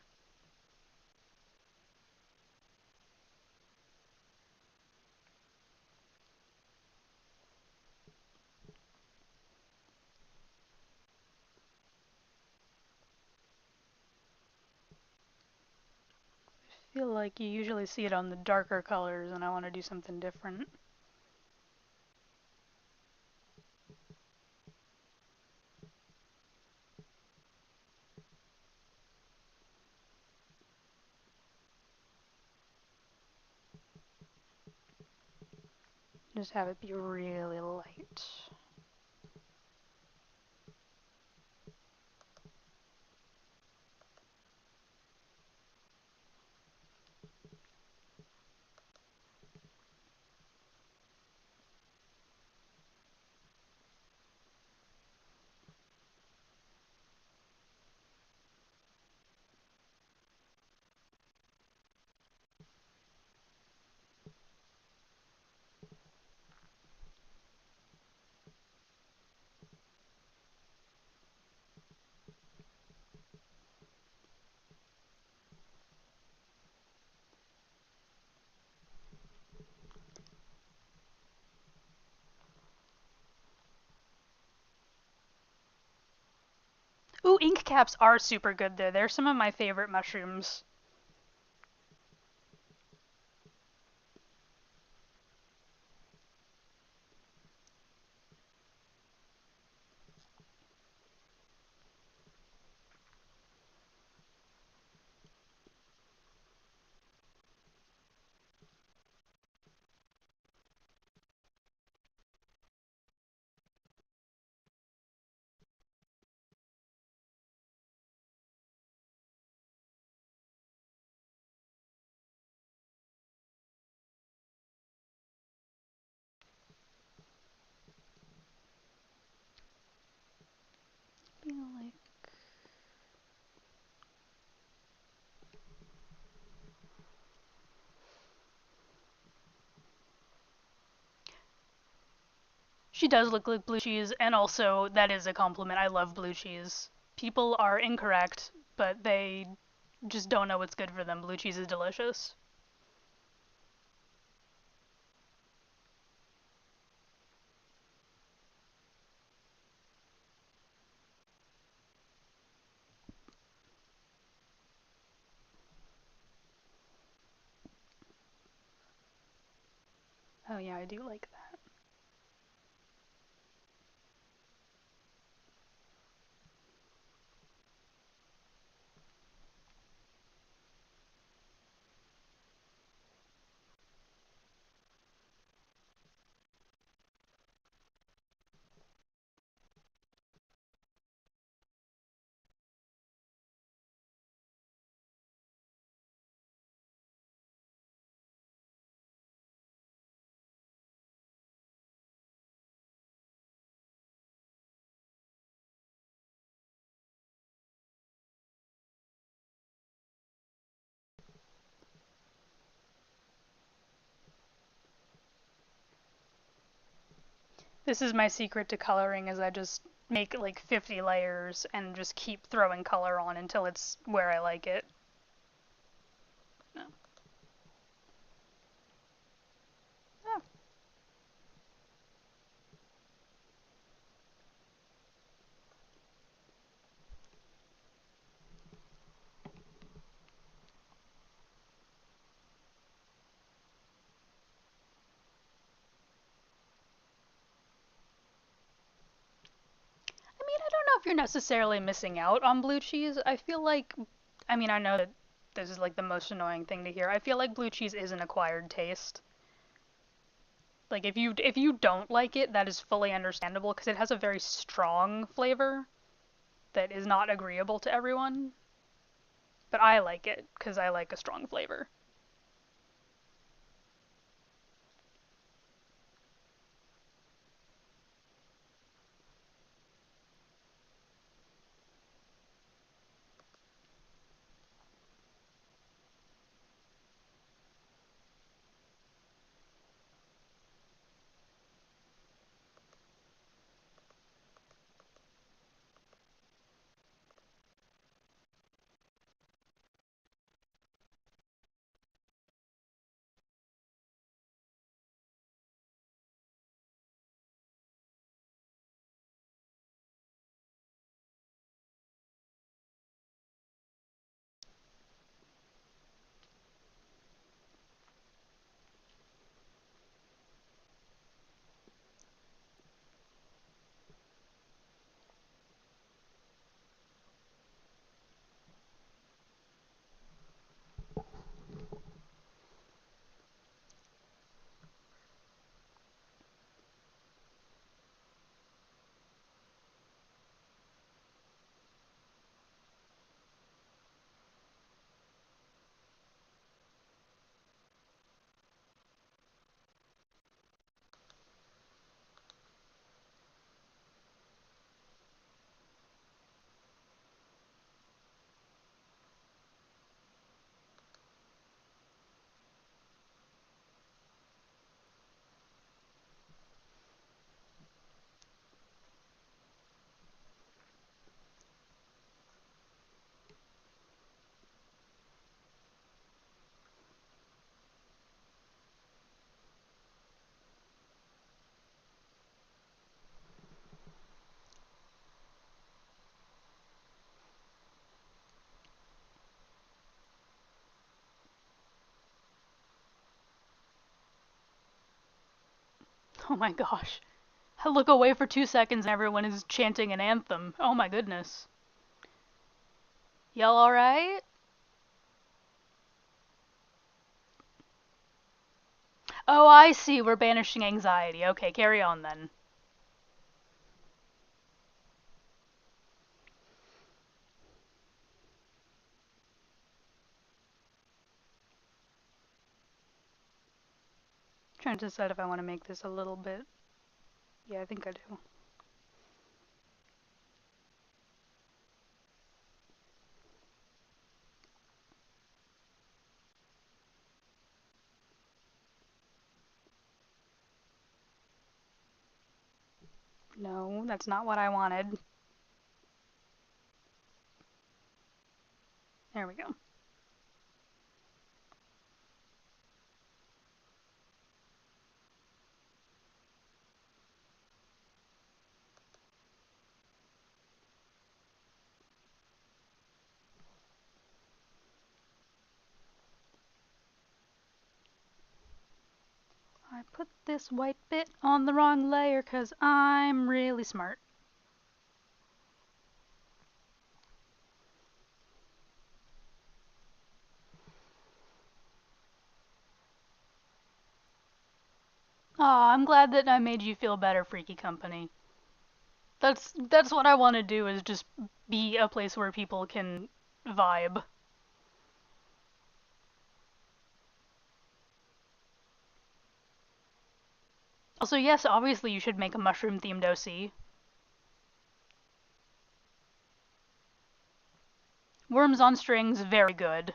I feel like you usually see it on the darker colors, and I want to do something different. Just have it be really light. Ooh, ink caps are super good there. They're some of my favorite mushrooms. She does look like blue cheese, and also that is a compliment. I love blue cheese. People are incorrect, but they just don't know what's good for them. Blue cheese is delicious. Oh yeah, I do like that. This is my secret to coloring is I just make like 50 layers and just keep throwing color on until it's where I like it. No. Oh. I mean, I don't know if you're necessarily missing out on blue cheese. I feel like, I mean, I know that this is like the most annoying thing to hear. I feel like blue cheese is an acquired taste. Like if you don't like it, that is fully understandable because it has a very strong flavor that is not agreeable to everyone. But I like it because I like a strong flavor. Oh my gosh. I look away for 2 seconds and everyone is chanting an anthem. Oh my goodness. Y'all alright? Oh, I see. We're banishing anxiety. Okay, carry on then. Trying to decide if I want to make this a little bit. Yeah, I think I do. No, that's not what I wanted. There we go. I put this white bit on the wrong layer because I'm really smart. Aw, I'm glad that I made you feel better, Freaky Company. That's what I want to do, is just be a place where people can vibe. Also, yes, obviously you should make a mushroom themed OC. Worms on Strings, very good.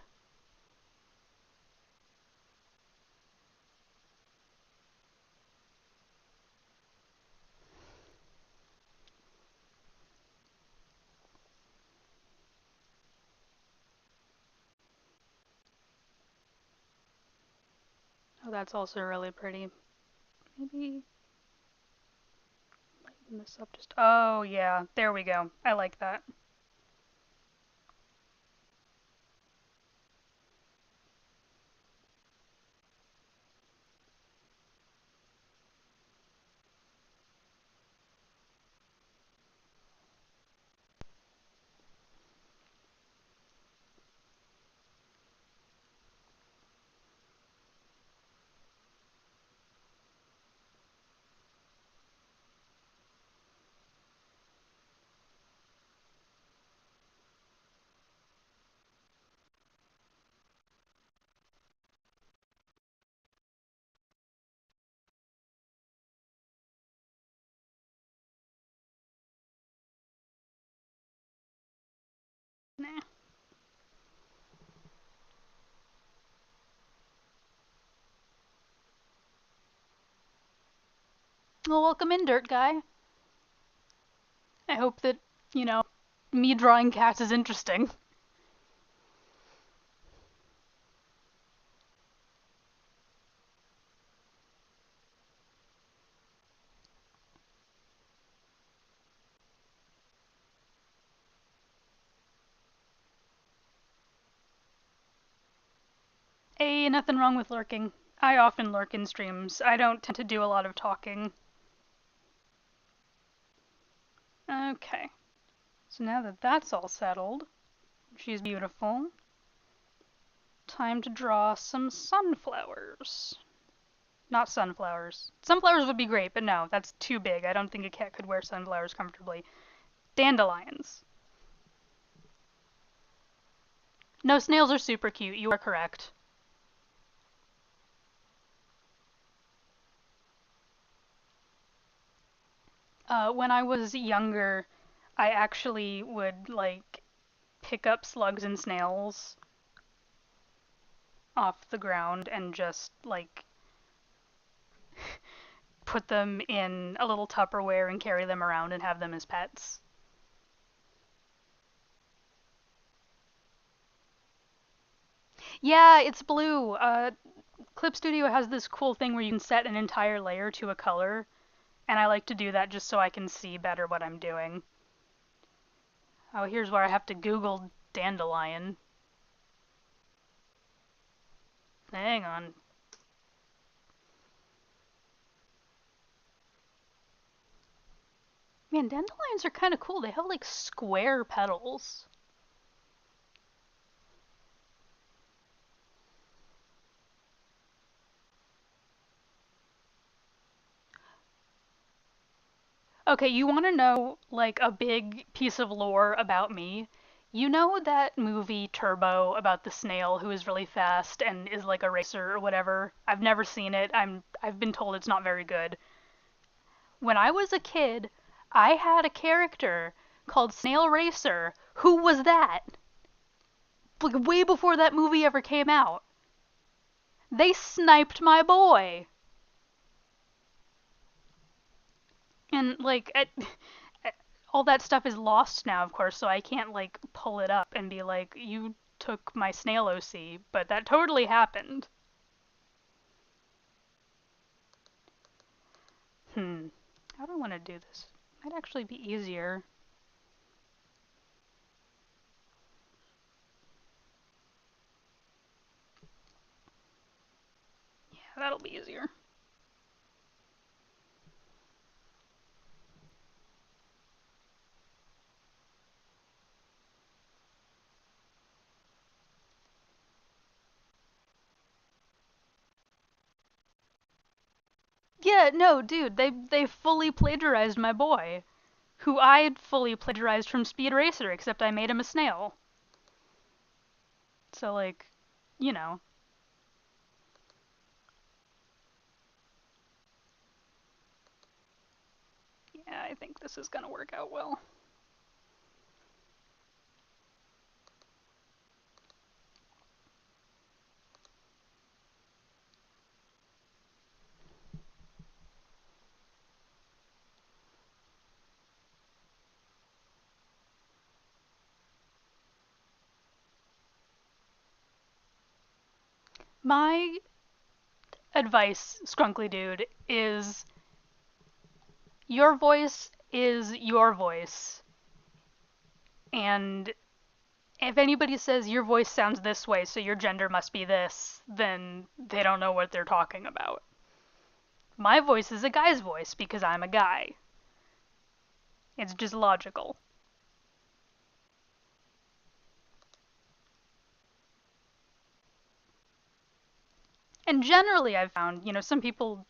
Oh, that's also really pretty. Maybe lighten this up just. Oh, yeah, there we go. I like that. Nah. Well, welcome in, Dirt Guy. I hope that, you know, me drawing cats is interesting. Nothing wrong with lurking. I often lurk in streams. I don't tend to do a lot of talking. Okay. So now that that's all settled, she's beautiful. Time to draw some sunflowers. Not sunflowers. Sunflowers would be great, but no, that's too big. I don't think a cat could wear sunflowers comfortably. Dandelions. No, snails are super cute. You are correct. When I was younger, I actually would like pick up slugs and snails off the ground and just like put them in a little Tupperware and carry them around and have them as pets. Yeah, it's blue. Clip Studio has this cool thing where you can set an entire layer to a color, and I like to do that just so I can see better what I'm doing. Oh, here's where I have to Google dandelion. Hang on. Man, dandelions are kind of cool. They have like square petals. Okay, you want to know like a big piece of lore about me? You know that movie Turbo about the snail who is really fast and is like a racer or whatever? I've never seen it. I've been told it's not very good. When I was a kid, I had a character called Snail Racer. Who was that? Like way before that movie ever came out. They sniped my boy. And like all that stuff is lost now, of course, so I can't like pull it up and be like, you took my snail OC, but that totally happened. How do I want to do this? Might actually be easier. Yeah, that'll be easier. Yeah, no, dude, they fully plagiarized my boy, who I had fully plagiarized from Speed Racer, except I made him a snail. So like, you know, yeah, I think this is gonna work out well. My advice, Scrunkly Dude, is your voice is your voice. And if anybody says your voice sounds this way, so your gender must be this, then they don't know what they're talking about. My voice is a guy's voice because I'm a guy. It's just logical. And generally, I've found, some people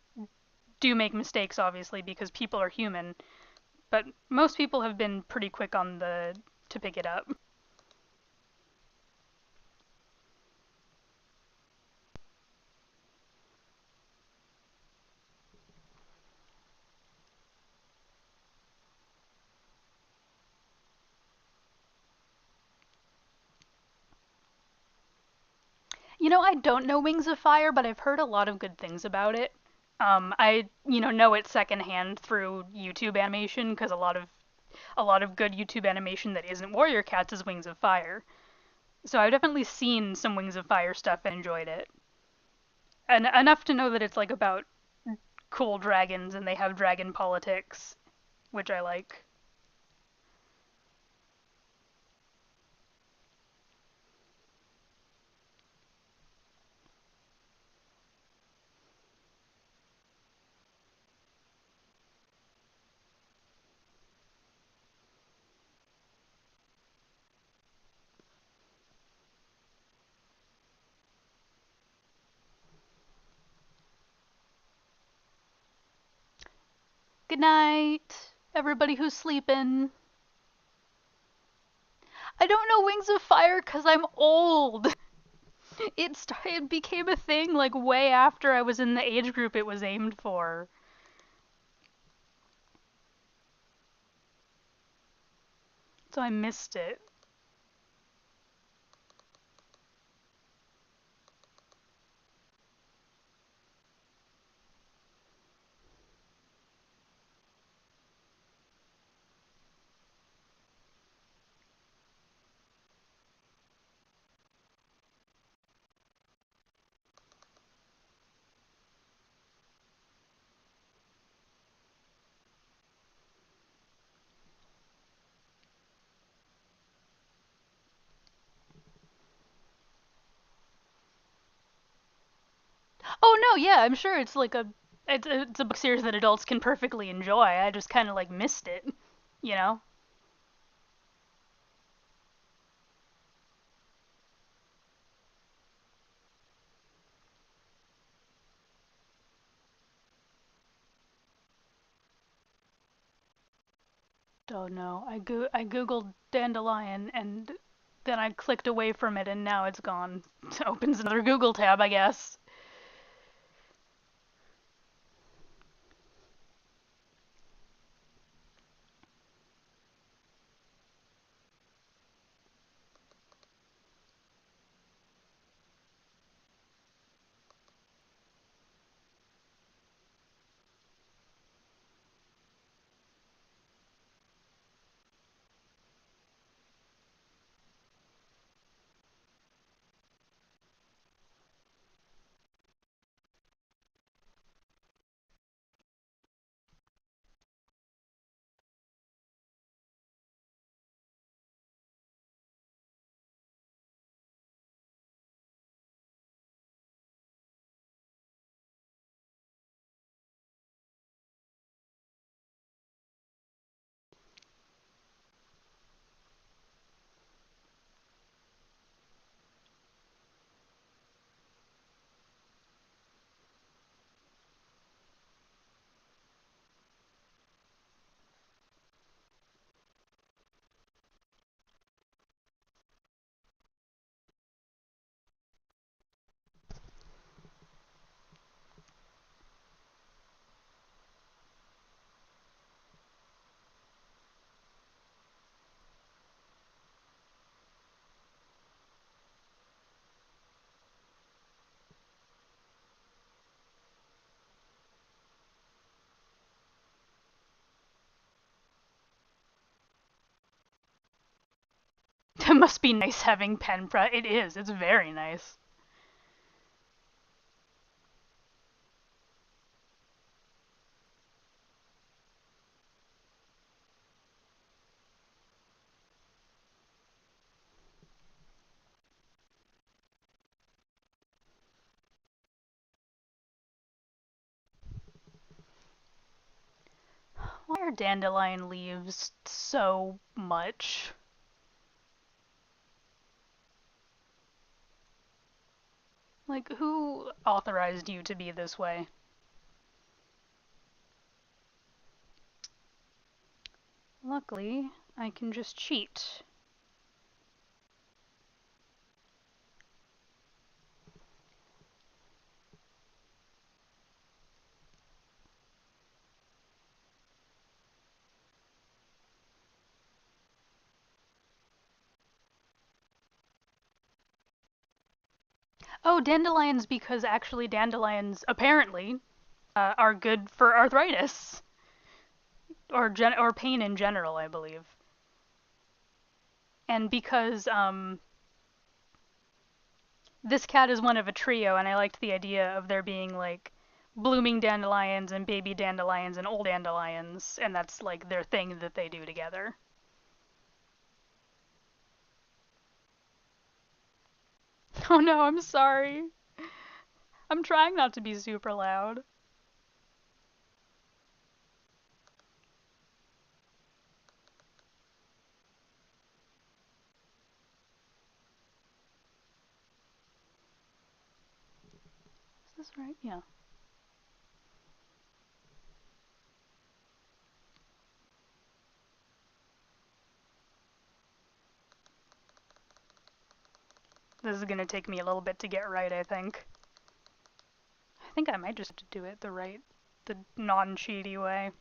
do make mistakes, obviously, because people are human, but most people have been pretty quick on the to pick it up. I don't know Wings of Fire, but I've heard a lot of good things about it. I know it secondhand through YouTube animation because a lot of good YouTube animation that isn't Warrior Cats is Wings of Fire. So I've definitely seen some Wings of Fire stuff and enjoyed it, and enough to know that it's like about cool dragons and they have dragon politics, which I like. Good night, everybody who's sleeping. I don't know Wings of Fire because I'm old. It became a thing like way after I was in the age group it was aimed for. So I missed it. Oh no, yeah, I'm sure it's a book series that adults can perfectly enjoy. I just kind of like missed it, you know. Oh no, I googled dandelion and then I clicked away from it and now it's gone. It opens another Google tab, I guess. It must be nice having pen press. It is. It's very nice. Why are dandelion leaves so much? Like, who authorized you to be this way? Luckily, I can just cheat. Oh, dandelions, because actually dandelions, apparently, are good for arthritis. Or pain in general, I believe. And because this cat is one of a trio, and I liked the idea of there being like blooming dandelions and baby dandelions and old dandelions, and that's like their thing that they do together. Oh no, I'm sorry. I'm trying not to be super loud. Is this right? Yeah. This is gonna take me a little bit to get right, I think. I think I might just have to do it the non-cheaty way.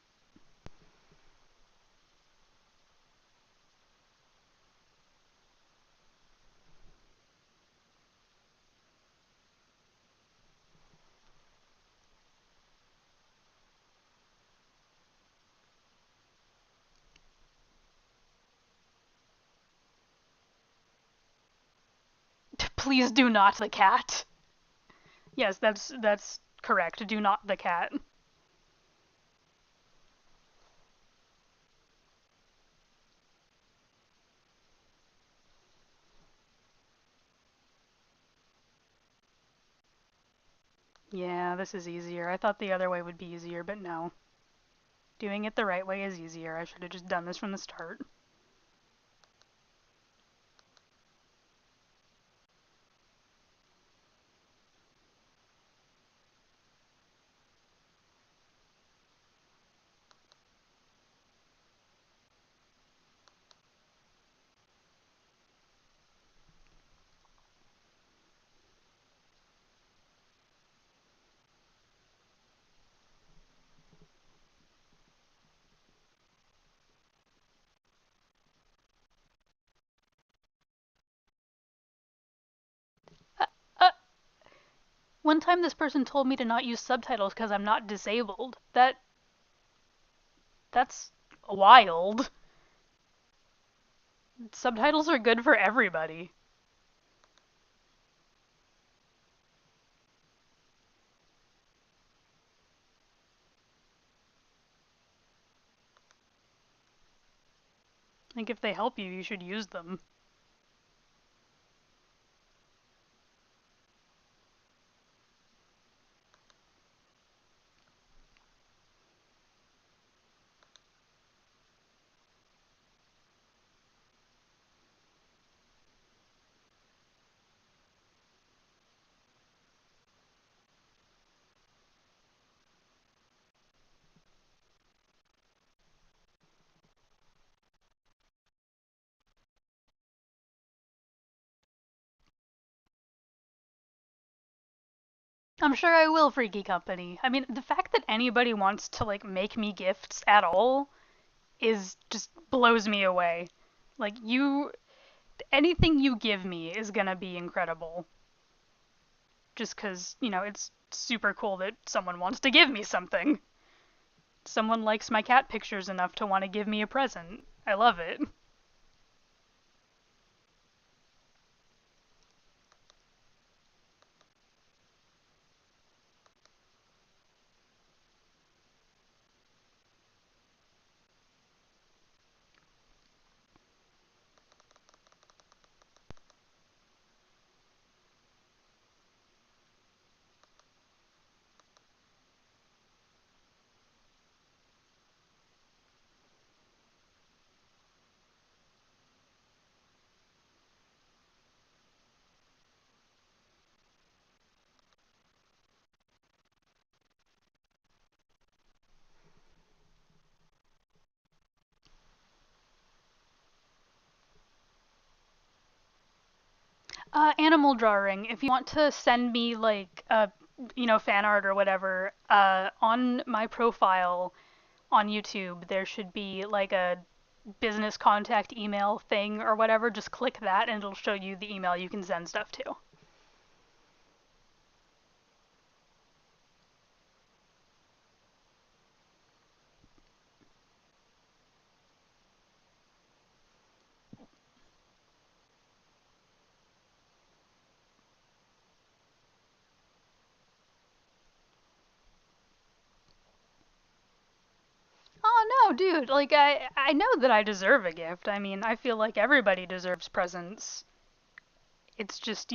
Please do not the cat. Yes, that's correct. Do not the cat. Yeah, this is easier. I thought the other way would be easier, but no. Doing it the right way is easier. I should have just done this from the start. Uh, uh, One time this person told me to not use subtitles because I'm not disabled. That's wild. Subtitles are good for everybody. Like if they help you, you should use them. I'm sure I will, Freaky Company. I mean, the fact that anybody wants to like make me gifts at all is just blows me away. Like anything you give me is gonna be incredible. Just because, it's super cool that someone wants to give me something. Someone likes my cat pictures enough to want to give me a present. I love it. Animal drawing. If you want to send me like fan art or whatever, on my profile on YouTube there should be like a business contact email thing or whatever. Just click that and it'll show you the email you can send stuff to. Oh no, dude, like I know that I deserve a gift. I mean, I feel like everybody deserves presents. It's just,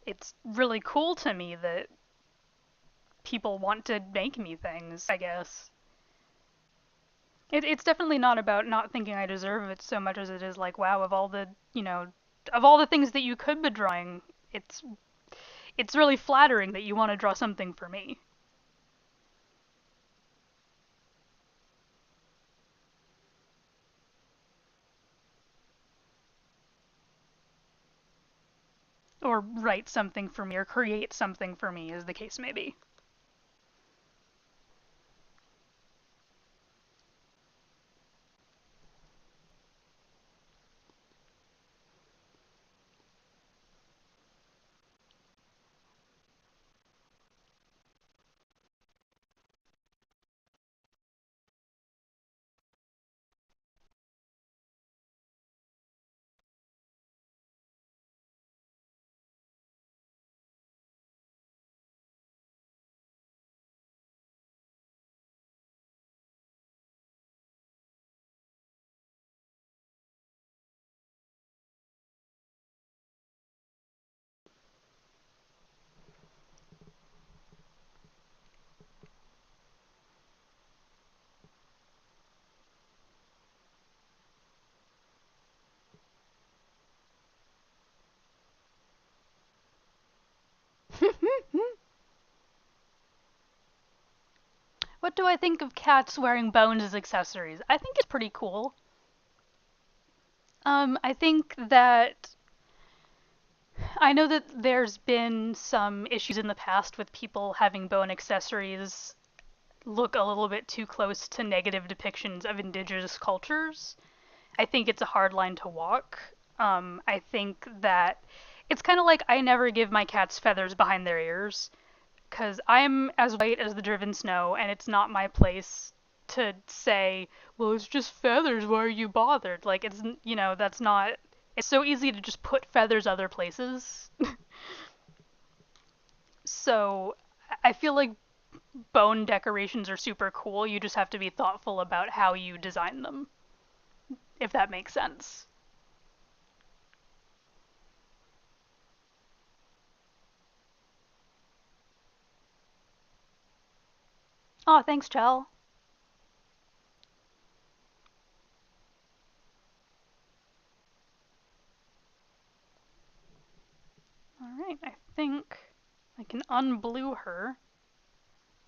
it's really cool to me that people want to make me things, I guess. It's definitely not about not thinking I deserve it so much as it is like, wow, of all the things that you could be drawing, it's it's really flattering that you want to draw something for me or write something for me or create something for me as the case may be. What do I think of cats wearing bones as accessories? I think it's pretty cool. I think that I know that there's been some issues in the past with people having bone accessories look a little bit too close to negative depictions of indigenous cultures. I think it's a hard line to walk. I think that it's kind of like I never give my cats feathers behind their ears because I'm as white as the driven snow, and it's not my place to say, well, it's just feathers. Why are you bothered? Like, that's not. It's so easy to just put feathers other places. So I feel like bone decorations are super cool. You just have to be thoughtful about how you design them, if that makes sense. Oh, thanks, Chell. Alright, I think I can unblue her.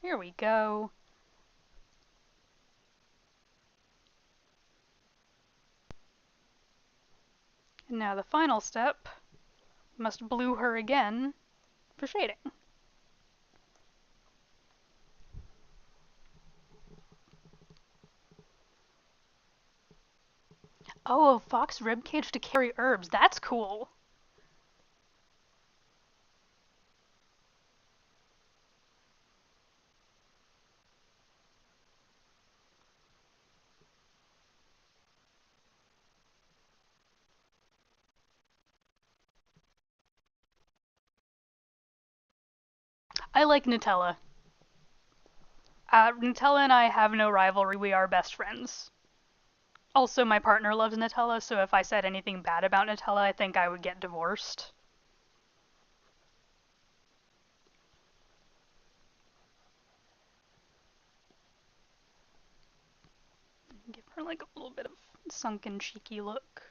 Here we go. And now the final step, must blue her again for shading. Oh, a fox ribcage to carry herbs. That's cool. I like Nutella. Nutella and I have no rivalry. We are best friends. Also, my partner loves Nutella, so if I said anything bad about Nutella, I think I would get divorced. Give her like a little bit of sunken, cheeky look.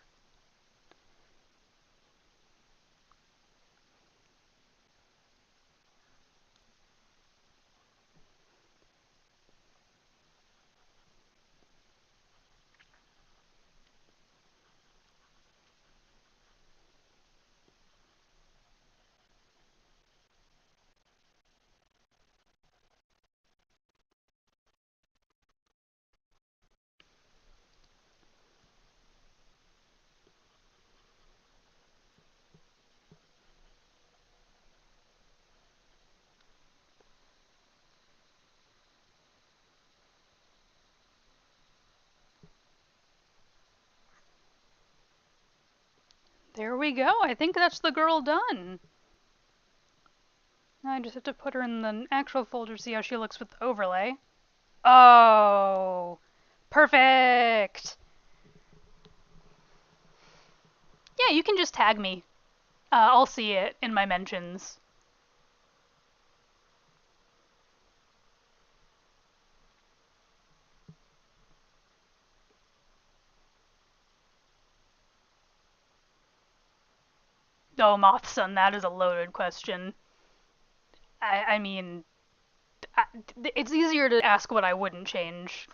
There we go. I think that's the girl done. Now I just have to put her in the actual folder, see how she looks with the overlay. Oh, perfect. Yeah, you can just tag me. I'll see it in my mentions. Oh, Mothson, that is a loaded question. I mean, I, it's easier to ask what I wouldn't change.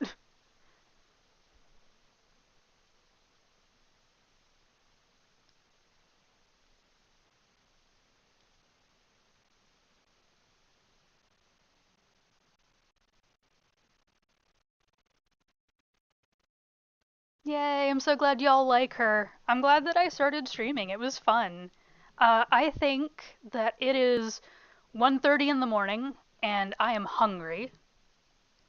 Yay, I'm so glad y'all like her. I'm glad that I started streaming. It was fun. I think that it is 1:30 in the morning and I am hungry.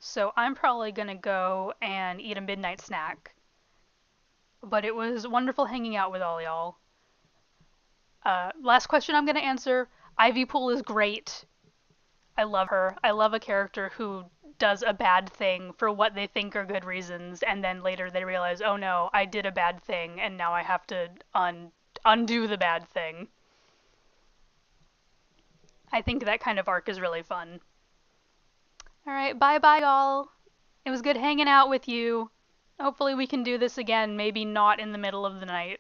So I'm probably going to go and eat a midnight snack. But it was wonderful hanging out with all y'all. Last question I'm going to answer. Ivy Pool is great. I love her. I love a character who does a bad thing for what they think are good reasons, and then later they realize, oh no, I did a bad thing, and now I have to undo the bad thing. I think that kind of arc is really fun. All right, bye bye, y'all. It was good hanging out with you. Hopefully, we can do this again, maybe not in the middle of the night.